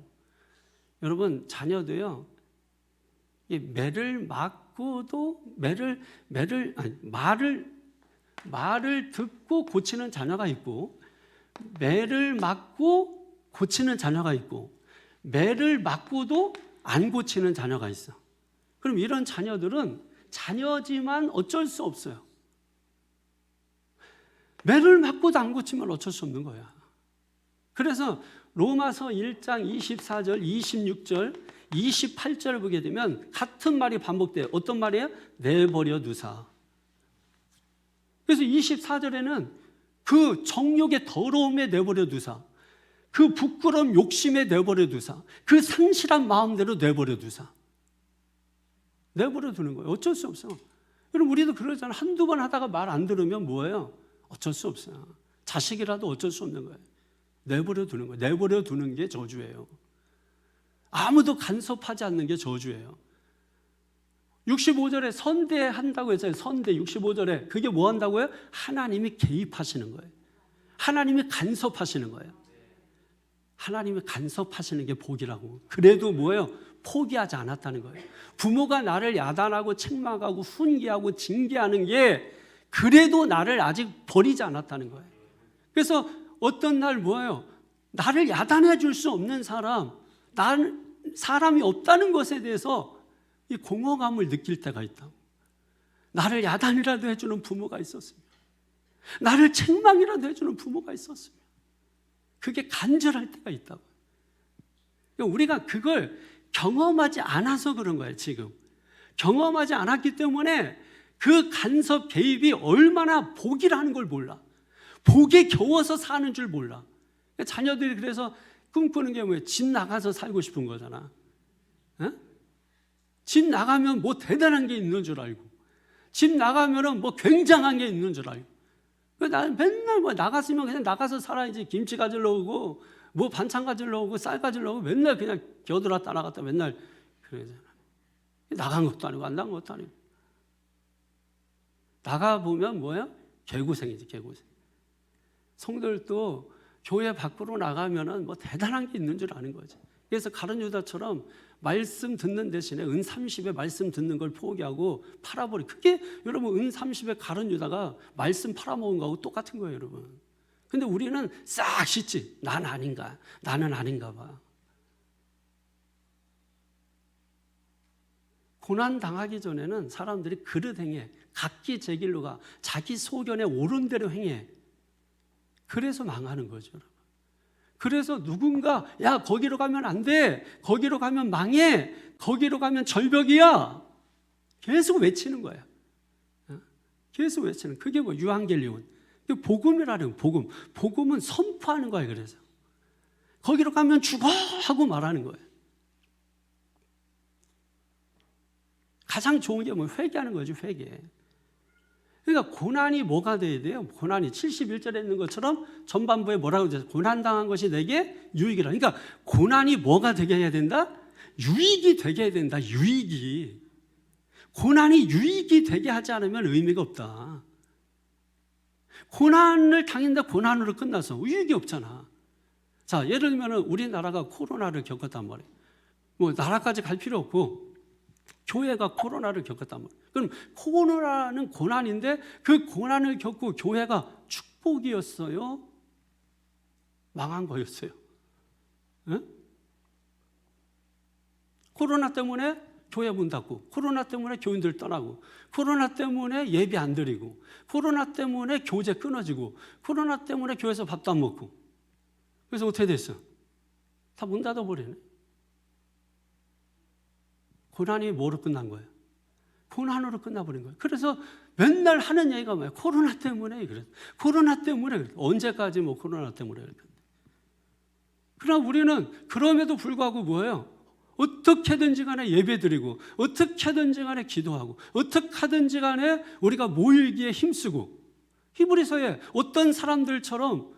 여러분 자녀도요. 이 매를 맞고도 말을 듣고 고치는 자녀가 있고 매를 맞고 고치는 자녀가 있고 매를 맞고도 안 고치는 자녀가 있어. 그럼 이런 자녀들은 자녀지만 어쩔 수 없어요. 매를 맞고도 안 고치면 어쩔 수 없는 거야. 그래서 로마서 1장 24절, 26절, 28절을 보게 되면 같은 말이 반복돼요. 어떤 말이에요? 내버려 두사. 그래서 24절에는 그 정욕의 더러움에 내버려 두사, 그 부끄러움 욕심에 내버려 두사, 그 상실한 마음대로 내버려 두사. 내버려 두는 거예요. 어쩔 수 없어. 여러분 우리도 그러잖아요. 한두 번 하다가 말 안 들으면 뭐예요? 어쩔 수 없어요. 자식이라도 어쩔 수 없는 거예요. 내버려 두는 거예요. 내버려 두는 게 저주예요. 아무도 간섭하지 않는 게 저주예요. 65절에 선대한다고 했어요. 선대 65절에 그게 뭐 한다고요? 하나님이 개입하시는 거예요. 하나님이 간섭하시는 거예요. 하나님이 간섭하시는 게 복이라고. 그래도 뭐예요? 포기하지 않았다는 거예요. 부모가 나를 야단하고 책망하고 훈계하고 징계하는 게 그래도 나를 아직 버리지 않았다는 거예요. 그래서 어떤 날 뭐예요? 나를 야단해 줄 수 없는 사람이 없다는 것에 대해서 이 공허감을 느낄 때가 있다고. 나를 야단이라도 해주는 부모가 있었으면, 나를 책망이라도 해주는 부모가 있었으면, 그게 간절할 때가 있다고. 우리가 그걸 경험하지 않아서 그런 거예요. 지금 경험하지 않았기 때문에 그 간섭 개입이 얼마나 복이라는 걸 몰라. 복에 겨워서 사는 줄 몰라. 자녀들이 그래서 꿈꾸는 게 뭐예요? 집 나가서 살고 싶은 거잖아. 어? 집 나가면 뭐 대단한 게 있는 줄 알고, 집 나가면은 뭐 굉장한 게 있는 줄 알고. 나는 맨날 뭐 나갔으면 그냥 나가서 살아야지. 김치 가지러 오고 뭐 반찬 가지러 오고 쌀 가지러 오고 맨날 그냥 겨들었다 나갔다 맨날 그러잖아. 나간 것도 아니고 안 나간 것도 아니고. 나가 보면 뭐야? 개고생이지, 개고생. 성도들도 교회 밖으로 나가면은 뭐 대단한 게 있는 줄 아는 거지. 그래서 가룟 유다처럼 말씀 듣는 대신에 은 30에 말씀 듣는 걸 포기하고 팔아버리. 그게 여러분 은 30에 가룟 유다가 말씀 팔아먹은 거하고 똑같은 거예요, 여러분. 근데 우리는 싹 씻지. 난 아닌가, 나는 아닌가 봐. 고난 당하기 전에는 사람들이 그릇 행해, 각기 제 길로 가, 자기 소견에 옳은 대로 행해. 그래서 망하는 거죠, 여러분. 그래서 누군가 야 거기로 가면 안 돼, 거기로 가면 망해, 거기로 가면 절벽이야, 계속 외치는 거야. 계속 외치는. 그게 뭐 유한겔리온, 복음이라는 복음. 복음은 선포하는 거예요. 그래서 거기로 가면 죽어 하고 말하는 거예요. 가장 좋은 게 뭐 회개하는 거죠, 회개. 그러니까 고난이 뭐가 돼야 돼요? 고난이 71절에 있는 것처럼 전반부에 뭐라고 하죠? 고난당한 것이 내게 유익이라. 그러니까 고난이 뭐가 되게 해야 된다? 유익이 되게 해야 된다. 유익이. 고난이 유익이 되게 하지 않으면 의미가 없다. 고난을 당했는데 고난으로 끝나서 유익이 없잖아. 자, 예를 들면 우리나라가 코로나를 겪었단 말이에요. 뭐 나라까지 갈 필요 없고 교회가 코로나를 겪었단 말이에요. 그럼 코로나는 고난인데 그 고난을 겪고 교회가 축복이었어요? 망한 거였어요? 응? 코로나 때문에 교회 문 닫고, 코로나 때문에 교인들 떠나고, 코로나 때문에 예배 안 드리고, 코로나 때문에 교제 끊어지고, 코로나 때문에 교회에서 밥도 안 먹고. 그래서 어떻게 됐어? 다 문 닫아버리네. 고난이 뭐로 끝난 거예요? 고난으로 끝나버린 거예요. 그래서 맨날 하는 얘기가 뭐예요? 코로나 때문에 그래. 코로나 때문에 그래. 언제까지 뭐 코로나 때문에 그래. 그러나 우리는 그럼에도 불구하고 뭐예요? 어떻게든지 간에 예배드리고, 어떻게든지 간에 기도하고, 어떻게든지 간에 우리가 모이기에 힘쓰고. 히브리서에 어떤 사람들처럼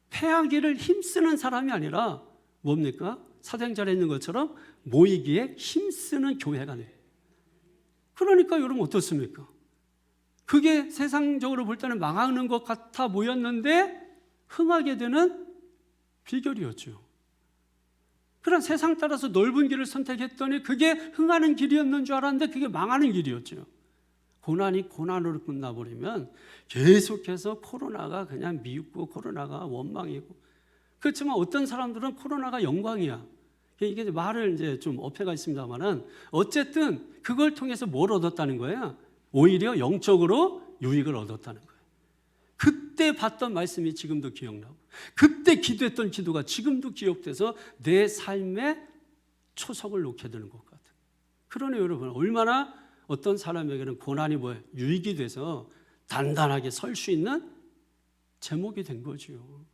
패하기를 힘쓰는 사람이 아니라 뭡니까? 사도행전에 있는 것처럼 모이기에 힘쓰는 교회가 돼요. 그러니까 여러분 어떻습니까? 그게 세상적으로 볼 때는 망하는 것 같아 보였는데 흥하게 되는 비결이었죠. 그런 세상 따라서 넓은 길을 선택했더니 그게 흥하는 길이었는 줄 알았는데 그게 망하는 길이었죠. 고난이 고난으로 끝나버리면 계속해서 코로나가 그냥 미웃고 코로나가 원망이고. 그렇지만 어떤 사람들은 코로나가 영광이야. 이게 말을 이제 좀 어폐가 있습니다만은 어쨌든 그걸 통해서 뭘 얻었다는 거예요? 오히려 영적으로 유익을 얻었다는 거예요. 그때 봤던 말씀이 지금도 기억나고, 그때 기도했던 기도가 지금도 기억돼서 내 삶에 초석을 놓게 되는 것 같아요. 그러니 여러분, 얼마나 어떤 사람에게는 고난이 뭐예요? 유익이 돼서 단단하게 설 수 있는 제목이 된 거죠.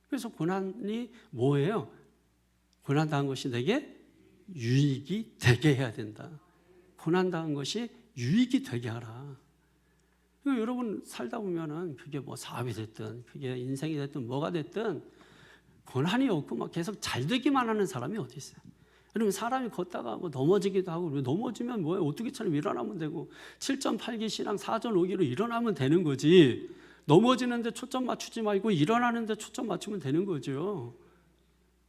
그래서 고난이 뭐예요? 고난당한 것이 내게 유익이 되게 해야 된다. 고난당한 것이 유익이 되게 하라. 여러분 살다 보면은 그게 뭐 사업이 됐든 그게 인생이 됐든 뭐가 됐든 고난이 없고 막 계속 잘 되기만 하는 사람이 어디 있어요? 여러분 사람이 걷다가 뭐 넘어지기도 하고, 넘어지면 뭐예요? 오뚜기처럼 일어나면 되고 7.8기 신앙 4전 5기로 일어나면 되는 거지. 넘어지는데 초점 맞추지 말고 일어나는데 초점 맞추면 되는 거죠.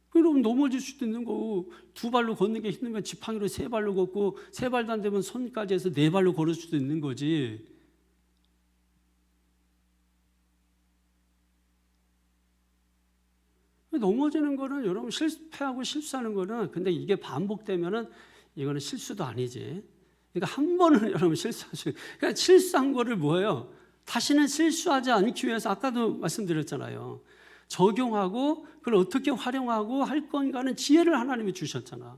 그럼 넘어질 수도 있는 거고, 두 발로 걷는 게 힘들면 지팡이로 세 발로 걷고, 세 발도 안 되면 손까지 해서 네 발로 걸을 수도 있는 거지. 넘어지는 거는 여러분 실패하고 실수하는 거는, 근데 이게 반복되면은 이거는 실수도 아니지. 그러니까 한 번은 여러분 실수하시고, 그러니까 실수한 거를 뭐예요? 다시는 실수하지 않기 위해서 아까도 말씀드렸잖아요. 적용하고 그걸 어떻게 활용하고 할 건가는 지혜를 하나님이 주셨잖아.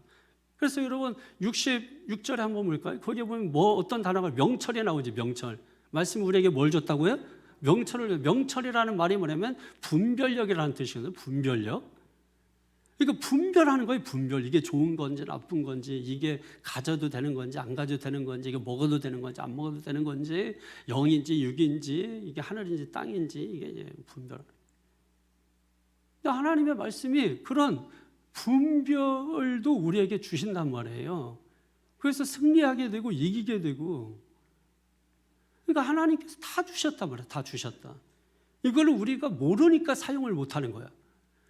그래서 여러분 66절에 한번 볼까요? 거기에 보면 뭐 어떤 단어가 명철이 나오지. 명철. 말씀 우리에게 뭘 줬다고요? 명철이라는 말이 뭐냐면 분별력이라는 뜻이거든요. 분별력. 그러니까 분별하는 거예요. 분별. 이게 좋은 건지 나쁜 건지, 이게 가져도 되는 건지 안 가져도 되는 건지, 이게 먹어도 되는 건지 안 먹어도 되는 건지, 영인지 육인지, 이게 하늘인지 땅인지, 이게 분별. 근데 하나님의 말씀이 그런 분별도 우리에게 주신단 말이에요. 그래서 승리하게 되고 이기게 되고. 그러니까 하나님께서 다 주셨단 말이에요. 다 주셨다. 이걸 우리가 모르니까 사용을 못하는 거야.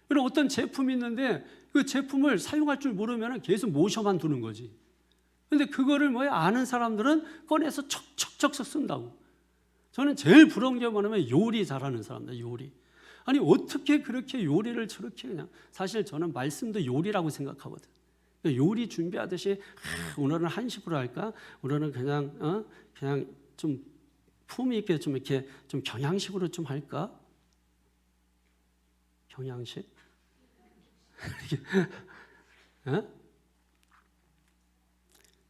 그럼 어떤 제품이 있는데 그 제품을 사용할 줄 모르면 계속 모셔만 두는 거지. 근데 그거를 아는 사람들은 꺼내서 척척척척 쓴다고. 저는 제일 부러운 게 뭐냐면 요리 잘하는 사람들, 요리. 아니 어떻게 그렇게 요리를 저렇게 그냥, 사실 저는 말씀도 요리라고 생각하거든. 요리 준비하듯이 오늘은 한식으로 할까? 오늘은 그냥 좀 품위 있게 좀 이렇게 좀 경양식으로 좀 할까? 경양식?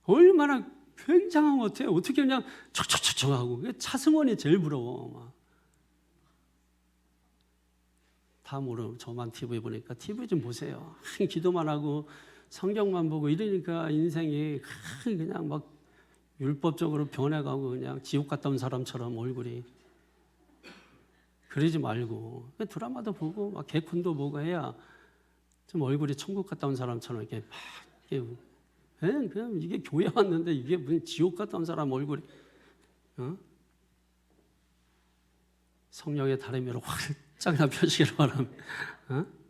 얼마나 굉장한 것 같아요. 어떻게 그냥 척척척척 하고. 차승원이 제일 부러워. 다 모르고 저만 TV 보니까 TV 좀 보세요. 기도만 하고 성경만 보고 이러니까 인생이 그냥 막 율법적으로 변해가고 그냥 지옥 갔다 온 사람처럼 얼굴이. 그러지 말고 드라마도 보고 막 개콘도 보고 해야 좀 얼굴이 천국 갔다 온 사람처럼 이렇게 막 그냥 이게 교회 왔는데 이게 무슨 지옥 갔다 온 사람 얼굴이 성령의 다리미로 활짝 펴시기를 바랍니다.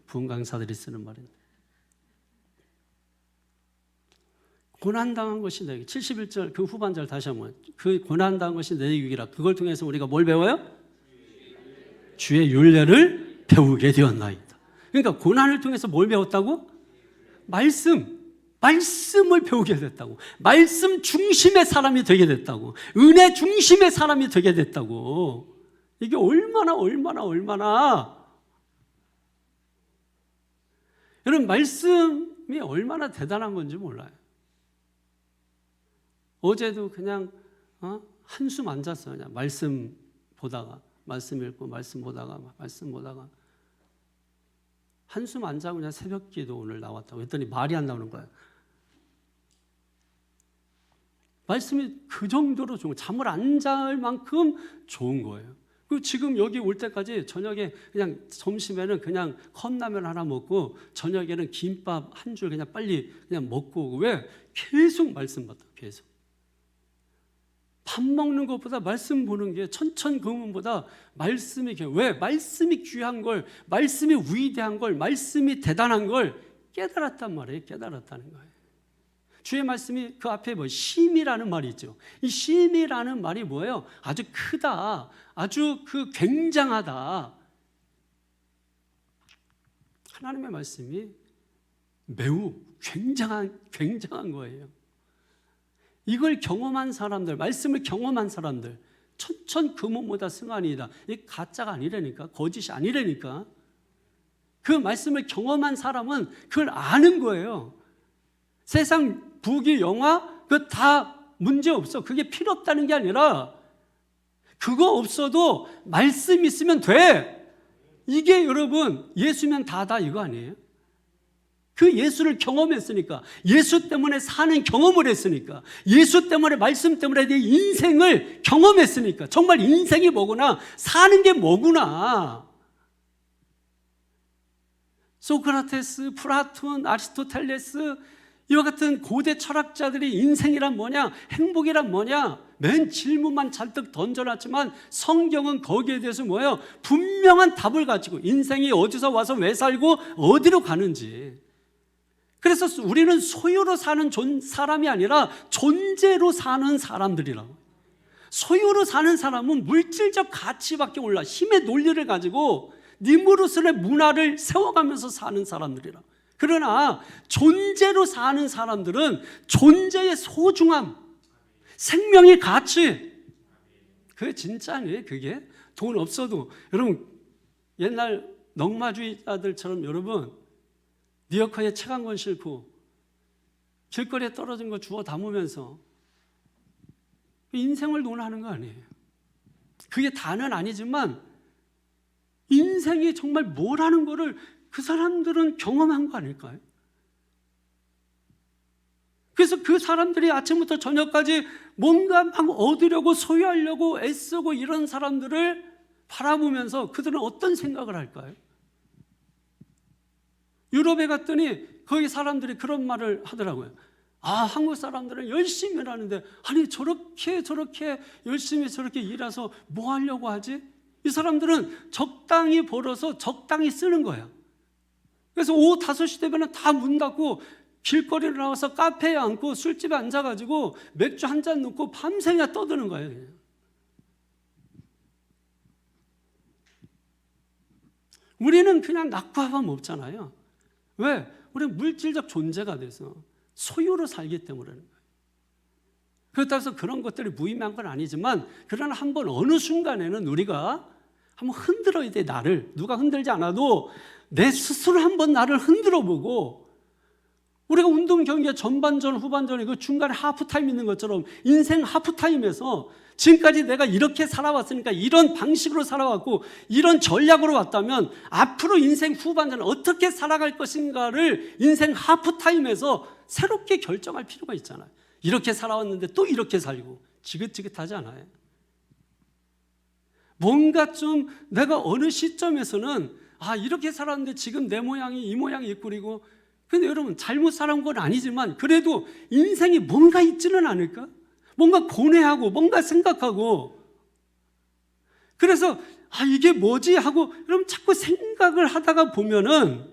부흥 강사들이 쓰는 말인데. 고난당한 것이 내 71절 그 후반절 다시 한번 그 고난당한 것이 내 유익이라. 그걸 통해서 우리가 뭘 배워요? 주의 율례를 배우게 되었나이다. 그러니까 고난을 통해서 뭘 배웠다고? 말씀을 배우게 됐다고. 말씀 중심의 사람이 되게 됐다고. 은혜 중심의 사람이 되게 됐다고. 이게 얼마나 여러분 말씀이 얼마나 대단한 건지 몰라요. 어제도 그냥 한숨 안 잤어요. 그냥 말씀 보다가 말씀 읽고 말씀 보다가 한숨 안 자고 그냥 새벽기도 오늘 나왔다고 했더니 말이 안 나오는 거예요. 말씀이 그 정도로 좋은, 잠을 안 잘 만큼 좋은 거예요. 그리고 지금 여기 올 때까지 저녁에 그냥 점심에는 그냥 컵라면 하나 먹고 저녁에는 김밥 한 줄 그냥 빨리 그냥 먹고 오고. 왜? 계속 말씀 받다. 계속. 밥 먹는 것보다 말씀 보는 게 천천금은보다 말씀이 왜? 말씀이 귀한 걸, 말씀이 위대한 걸, 말씀이 대단한 걸 깨달았단 말이에요. 깨달았다는 거예요. 주의 말씀이 그 앞에 심이라는 말이 있죠. 이 심이라는 말이 뭐예요? 아주 크다, 아주 굉장하다. 하나님의 말씀이 매우 굉장한 거예요. 이걸 경험한 사람들, 말씀을 경험한 사람들, 천천금원보다 승하니이다. 이게 가짜가 아니라니까, 거짓이 아니라니까. 그 말씀을 경험한 사람은 그걸 아는 거예요. 세상 부귀 영화 그거 다 문제 없어. 그게 필요 없다는 게 아니라 그거 없어도 말씀 있으면 돼. 이게 여러분 예수면 다다 이거 아니에요? 그 예수를 경험했으니까, 예수 때문에 사는 경험을 했으니까, 예수 때문에 말씀 때문에 내 인생을 경험했으니까, 정말 인생이 뭐구나, 사는 게 뭐구나. 소크라테스, 플라톤, 아리스토텔레스 이와 같은 고대 철학자들이 인생이란 뭐냐, 행복이란 뭐냐, 맨 질문만 잔뜩 던져놨지만 성경은 거기에 대해서 뭐예요? 분명한 답을 가지고 인생이 어디서 와서 왜 살고 어디로 가는지. 그래서 우리는 소유로 사는 사람이 아니라 존재로 사는 사람들이라고. 소유로 사는 사람은 물질적 가치밖에 몰라. 힘의 논리를 가지고 니무르스의 문화를 세워가면서 사는 사람들이라고. 그러나 존재로 사는 사람들은 존재의 소중함, 생명의 가치, 그게 진짜 아니에요. 그게 돈 없어도. 여러분 옛날 넉마주의자들처럼 여러분 리어커에 책 한 권 싣고 길거리에 떨어진 거 주워 담으면서 인생을 논하는 거 아니에요. 그게 다는 아니지만 인생이 정말 뭐라는 거를 그 사람들은 경험한 거 아닐까요? 그래서 그 사람들이 아침부터 저녁까지 뭔가 막 얻으려고 소유하려고 애쓰고 이런 사람들을 바라보면서 그들은 어떤 생각을 할까요? 유럽에 갔더니 거기 사람들이 그런 말을 하더라고요. 한국 사람들은 열심히 일하는데 아니 저렇게 열심히 저렇게 일해서 뭐 하려고 하지? 이 사람들은 적당히 벌어서 적당히 쓰는 거야. 그래서 오후 5시 되면 다 문 닫고 길거리로 나와서 카페에 앉고 술집에 앉아가지고 맥주 한 잔 넣고 밤새 그냥 떠드는 거예요. 그냥. 우리는 그냥 낙구하면 없잖아요. 왜? 우리는 물질적 존재가 돼서 소유로 살기 때문에 그런 거예요. 그렇다고 해서 그런 것들이 무의미한 건 아니지만 그러나 한번 어느 순간에는 우리가 한번 흔들어야 돼. 나를 누가 흔들지 않아도 내 스스로 한번 나를 흔들어 보고 우리가 운동 경기의 전반전 후반전에 그 중간에 하프타임 있는 것처럼 인생 하프타임에서 지금까지 내가 이렇게 살아왔으니까 이런 방식으로 살아왔고 이런 전략으로 왔다면 앞으로 인생 후반전을 어떻게 살아갈 것인가를 인생 하프타임에서 새롭게 결정할 필요가 있잖아요. 이렇게 살아왔는데 또 이렇게 살고 지긋지긋하지 않아요? 뭔가 좀 내가 어느 시점에서는 이렇게 살았는데 지금 내 모양이 이 모양이 이꾸리고 근데 여러분 잘못 살아온 건 아니지만 그래도 인생이 뭔가 있지는 않을까? 뭔가 고뇌하고 뭔가 생각하고 그래서 이게 뭐지? 하고 여러분 자꾸 생각을 하다가 보면은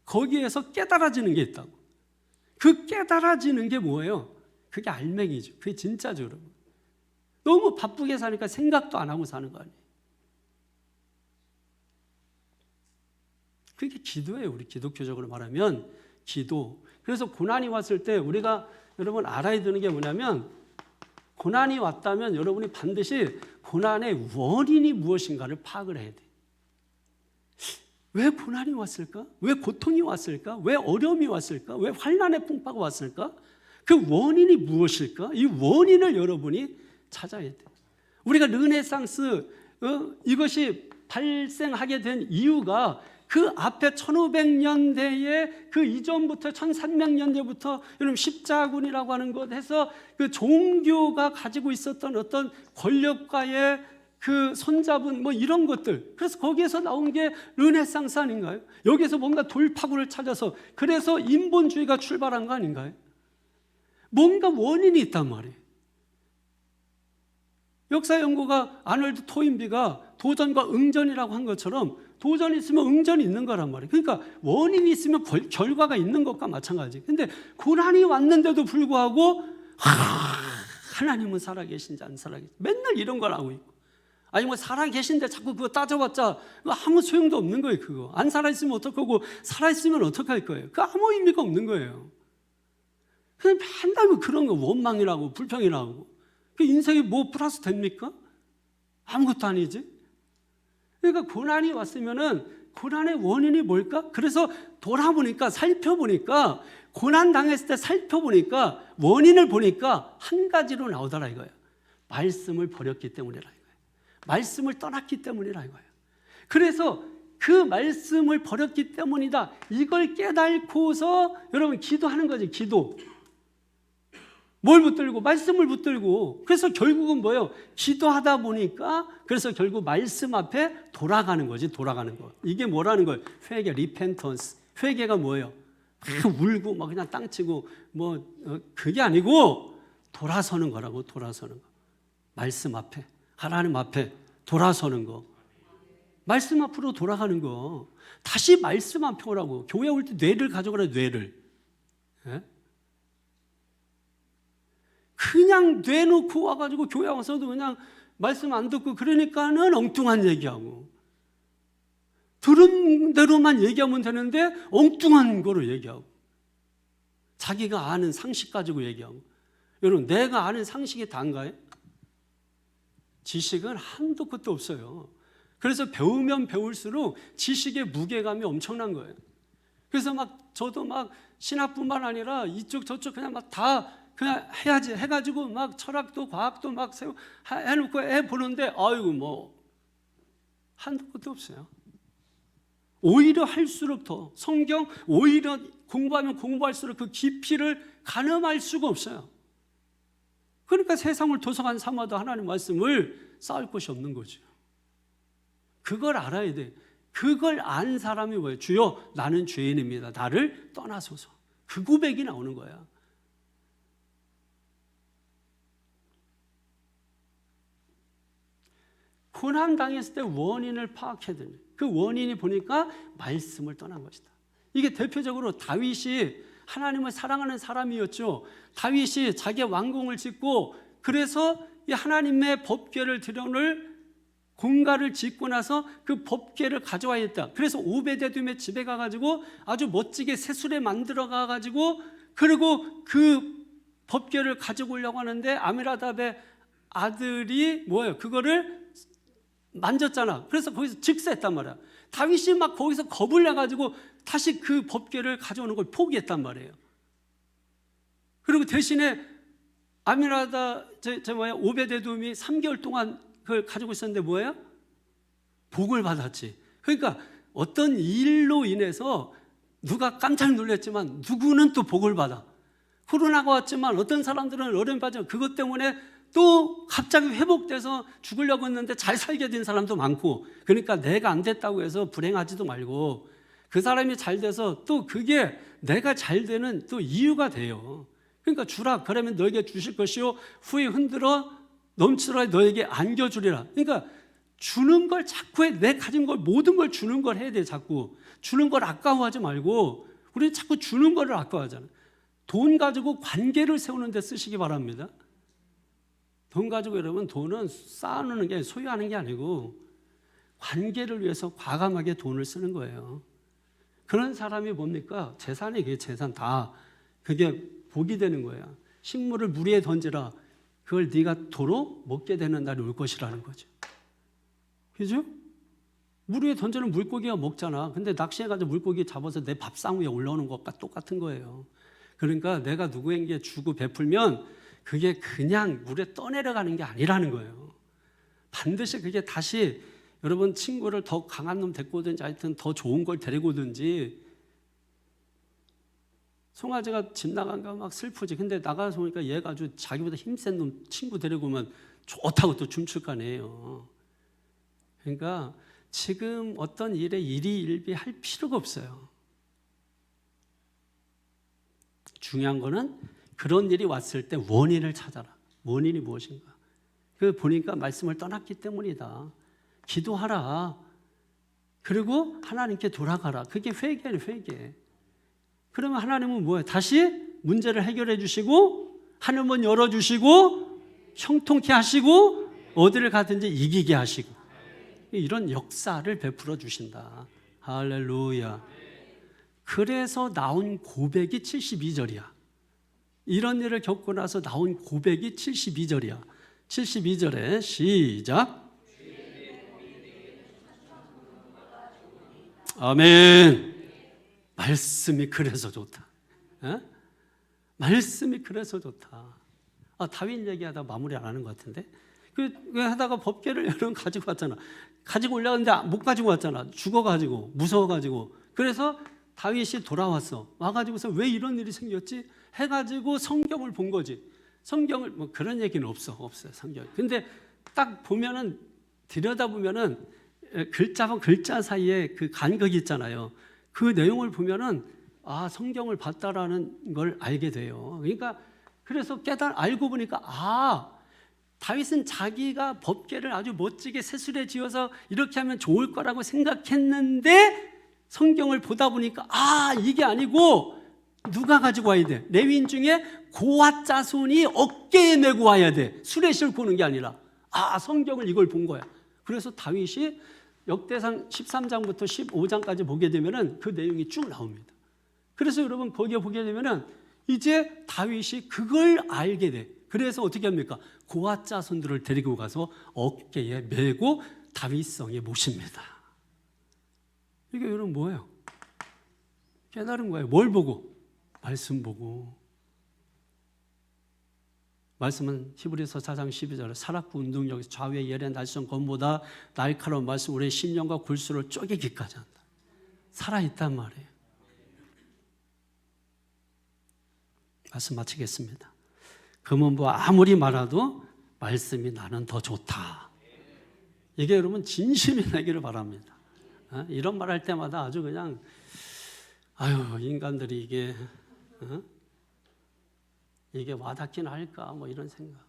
거기에서 깨달아지는 게 있다고. 그 깨달아지는 게 뭐예요? 그게 알맹이죠. 그게 진짜죠, 여러분. 너무 바쁘게 사니까 생각도 안 하고 사는 거 아니에요. 그게 기도예요. 우리 기독교적으로 말하면 기도. 그래서 고난이 왔을 때 우리가 여러분 알아야 되는 게 뭐냐면 고난이 왔다면 여러분이 반드시 고난의 원인이 무엇인가를 파악을 해야 돼요. 왜 고난이 왔을까? 왜 고통이 왔을까? 왜 어려움이 왔을까? 왜 환난의 풍파가 왔을까? 그 원인이 무엇일까? 이 원인을 여러분이 찾아야 돼요. 우리가 르네상스 이것이 발생하게 된 이유가 그 앞에 1500년대에 그 이전부터 1300년대부터 여러분 십자군이라고 하는 것 해서 그 종교가 가지고 있었던 어떤 권력과의 그 손잡은 뭐 이런 것들 그래서 거기에서 나온 게 르네상스 아닌가요? 여기에서 뭔가 돌파구를 찾아서 그래서 인본주의가 출발한 거 아닌가요? 뭔가 원인이 있단 말이에요. 역사 연구가 아놀드 토인비가 도전과 응전이라고 한 것처럼 도전이 있으면 응전이 있는 거란 말이에요. 그러니까 원인이 있으면 결과가 있는 것과 마찬가지. 근데 고난이 왔는데도 불구하고 하나님은 살아계신지 안 살아계신지 맨날 이런 걸 하고 있고 아니 뭐 살아계신데 자꾸 그거 따져봤자 아무 소용도 없는 거예요. 그거 안 살아있으면 어떡하고 살아있으면 어떡할 거예요. 그 아무 의미가 없는 거예요. 그냥 맨날 그런 거 원망이라고 불평이라고 그 인생에 뭐 플러스 됩니까? 아무것도 아니지. 그러니까 고난이 왔으면은 고난의 원인이 뭘까? 그래서 돌아보니까 살펴보니까 고난 당했을 때 살펴보니까 원인을 보니까 한 가지로 나오더라 이거예요. 말씀을 버렸기 때문이라 이거예요. 말씀을 떠났기 때문이라 이거예요. 그래서 그 말씀을 버렸기 때문이다. 이걸 깨닫고서 여러분 기도하는 거지. 기도. 뭘 붙들고? 말씀을 붙들고. 그래서 결국은 뭐예요? 기도하다 보니까 그래서 결국 말씀 앞에 돌아가는 거지. 돌아가는 거. 이게 뭐라는 거예요? 회개, 리펜턴스. 회개가 뭐예요? 막 울고 막 그냥 땅치고 그게 아니고 돌아서는 거라고. 돌아서는 거. 말씀 앞에. 하나님 앞에 돌아서는 거. 말씀 앞으로 돌아가는 거. 다시 말씀 앞에 오라고. 교회 올 때 뇌를 가져가라. 뇌를. 예? 그냥 뇌놓고 와가지고 교회 와서도 그냥 말씀 안 듣고 그러니까는 엉뚱한 얘기하고 들은 대로만 얘기하면 되는데 엉뚱한 거로 얘기하고 자기가 아는 상식 가지고 얘기하고 여러분 내가 아는 상식이 다인가요? 지식은 한도 끝도 없어요. 그래서 배우면 배울수록 지식의 무게감이 엄청난 거예요. 그래서 저도 신학뿐만 아니라 이쪽 저쪽 그냥 다 그냥 해야지 해가지고 철학도 과학도 해놓고 해보는데 아이고 한도 끝도 없어요. 오히려 할수록 더 성경 오히려 공부하면 공부할수록 그 깊이를 가늠할 수가 없어요. 그러니까 세상을 도서관 삼아도 하나님 말씀을 쌓을 곳이 없는 거죠. 그걸 알아야 돼. 그걸 안 사람이 뭐예요? 주여 나는 죄인입니다. 나를 떠나소서. 그 고백이 나오는 거야. 고난 당했을 때 원인을 파악해야 됩니다. 그 원인이 보니까 말씀을 떠난 것이다. 이게 대표적으로 다윗이 하나님을 사랑하는 사람이었죠. 다윗이 자기의 왕궁을 짓고 그래서 이 하나님의 법궤를 들여놓을 공간을 짓고 나서 그 법궤를 가져와야 했다. 그래서 오베데돔의 집에 가가지고 아주 멋지게 새술에 만들어 가가지고 그리고 그 법궤를 가지고 오려고 하는데 아미나답의 아들이 뭐예요? 그거를 만졌잖아. 그래서 거기서 즉사했단 말이야. 다윗이 막 거기서 겁을 내가지고 다시 그 법궤를 가져오는 걸 포기했단 말이에요. 그리고 대신에 아미나답 오베데돔이 3개월 동안 그걸 가지고 있었는데 뭐예요? 복을 받았지. 그러니까 어떤 일로 인해서 누가 깜짝 놀랐지만 누구는 또 복을 받아. 코로나가 왔지만 어떤 사람들은 어려움 빠져. 그것 때문에 또 갑자기 회복돼서 죽으려고 했는데 잘 살게 된 사람도 많고, 그러니까 내가 안 됐다고 해서 불행하지도 말고 그 사람이 잘 돼서 또 그게 내가 잘 되는 또 이유가 돼요. 그러니까 주라 그러면 너에게 주실 것이요 후에 흔들어 넘치더라 너에게 안겨주리라. 그러니까 주는 걸 자꾸 해. 내 가진 걸 모든 걸 주는 걸 해야 돼. 자꾸 주는 걸 아까워하지 말고. 우리는 자꾸 주는 거를 아까워하잖아. 돈 가지고 관계를 세우는 데 쓰시기 바랍니다. 돈 가지고 여러분 돈은 쌓아놓는 게 소유하는 게 아니고 관계를 위해서 과감하게 돈을 쓰는 거예요. 그런 사람이 뭡니까? 재산이 그게 재산 다 그게 복이 되는 거야. 식물을 물 위에 던지라. 그걸 네가 도로 먹게 되는 날이 올 것이라는 거죠. 그죠? 물 위에 던지는 물고기가 먹잖아. 근데 낚시해가지고 물고기 잡아서 내 밥상 위에 올라오는 것과 똑같은 거예요. 그러니까 내가 누구에게 주고 베풀면 그게 그냥 물에 떠내려가는 게 아니라는 거예요. 반드시 그게 다시 여러분 친구를 더 강한 놈 데리고 오든지 하여튼 더 좋은 걸 데리고 오든지. 송아지가 집 나간가 막 슬프지. 근데 나가서 보니까 얘가 아주 자기보다 힘센 놈 친구 데리고 오면 좋다고 또 춤출 거 아니에요. 그러니까 지금 어떤 일에 일희일비할 필요가 없어요. 중요한 거는 그런 일이 왔을 때 원인을 찾아라. 원인이 무엇인가? 그 보니까 말씀을 떠났기 때문이다. 기도하라. 그리고 하나님께 돌아가라. 그게 회개는 회개. 그러면 하나님은 뭐예요? 다시 문제를 해결해 주시고 하늘문 열어주시고 형통케 하시고 어디를 가든지 이기게 하시고 이런 역사를 베풀어 주신다. 할렐루야. 그래서 나온 고백이 72절이야. 이런 일을 겪고 나서 나온 고백이 72절이야. 72절에 시작. 아멘. 말씀이 그래서 좋다. 에? 말씀이 그래서 좋다. 다윗 얘기하다 마무리 안 하는 것 같은데. 그 하다가 법궤를 여러분 가지고 왔잖아. 가지고 올라갔는데 못 가지고 왔잖아. 죽어가지고 무서워가지고. 그래서 다윗이 돌아왔어. 와가지고서 왜 이런 일이 생겼지? 해가지고 성경을 본 거지. 성경을 뭐 그런 얘기는 없어요. 성경. 근데 딱 보면은 들여다 보면은 글자와 글자 사이에 그 간격이 있잖아요. 그 내용을 보면은 성경을 봤다라는 걸 알게 돼요. 그러니까 그래서 알고 보니까 다윗은 자기가 법궤를 아주 멋지게 새술에 지어서 이렇게 하면 좋을 거라고 생각했는데 성경을 보다 보니까 이게 아니고 누가 가지고 와야 돼? 레위인 중에 고앗 자손이 어깨에 메고 와야 돼. 술에 싣고 오는 게 아니라. 성경을 이걸 본 거야. 그래서 다윗이 역대상 13장부터 15장까지 보게 되면은 그 내용이 쭉 나옵니다. 그래서 여러분 거기에 보게 되면은 이제 다윗이 그걸 알게 돼. 그래서 어떻게 합니까? 고앗 자손들을 데리고 가서 어깨에 메고 다윗성에 모십니다. 이게 여러분 뭐예요? 깨달은 거예요. 뭘 보고? 말씀 보고. 말씀은 히브리서 4장 12절에 사락구 운동력에서 좌우의 예리한 날선 검보다 날카로운 말씀 우리의 심령과 골수를 쪼개기까지 한다. 살아있단 말이에요. 말씀 마치겠습니다. 금은 뭐 아무리 말아도 말씀이 나는 더 좋다. 이게 여러분 진심이 되기를 바랍니다. 이런 말 할 때마다 아주 그냥 아유 인간들이 이게 와닿긴 할까 뭐 이런 생각.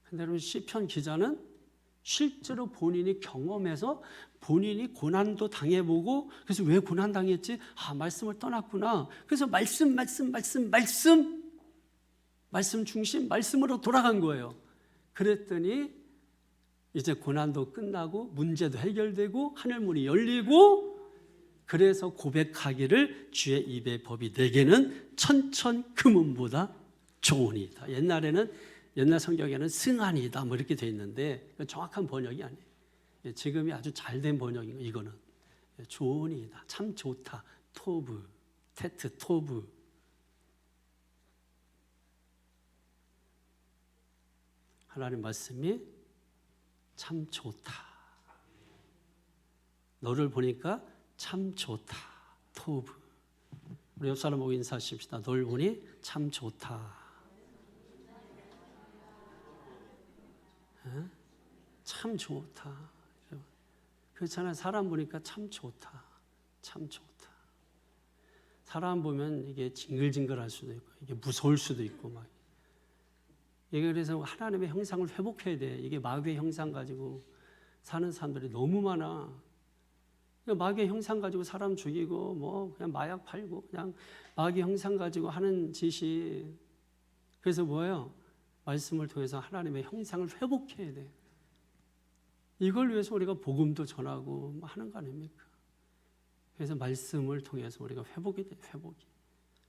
근데 여러분 시편 기자는 실제로 본인이 경험해서 본인이 고난도 당해보고 그래서 왜 고난 당했지? 말씀을 떠났구나. 그래서 말씀 중심 말씀으로 돌아간 거예요. 그랬더니 이제 고난도 끝나고 문제도 해결되고 하늘문이 열리고 그래서 고백하기를 주의 입의 법이 내게는 천천 금은보다 좋으니이다. 옛날 성경에는 승한이다 뭐 이렇게 돼 있는데 정확한 번역이 아니에요. 지금이 아주 잘된 번역인 이거는 좋으니이다. 참 좋다. 토브, 테트, 토브. 하나님 말씀이 참 좋다. 너를 보니까 참 좋다. 토브. 우리 옆 사람 보고 인사하십시다. 너를 보니 참 좋다. 참 좋다. 그렇잖아요. 사람 보니까 참 좋다. 참 좋다. 사람 보면 이게 징글징글할 수도 있고, 이게 무서울 수도 있고 막. 이게 그래서 하나님의 형상을 회복해야 돼. 이게 마귀의 형상 가지고 사는 사람들이 너무 많아. 마귀의 형상 가지고 사람 죽이고 뭐 그냥 마약 팔고 그냥 마귀의 형상 가지고 하는 짓이 그래서 뭐예요? 말씀을 통해서 하나님의 형상을 회복해야 돼. 이걸 위해서 우리가 복음도 전하고 하는 거 아닙니까? 그래서 말씀을 통해서 우리가 회복이 돼, 회복이.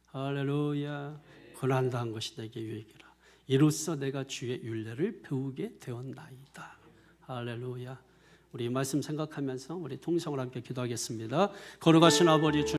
할렐루야. 고난당한 것이 내게 유익이라. 이로써 내가 주의 율례를 배우게 되었나이다. 할렐루야. 우리 이 말씀 생각하면서 우리 통성을 함께 기도하겠습니다. 걸어가신 아버지 주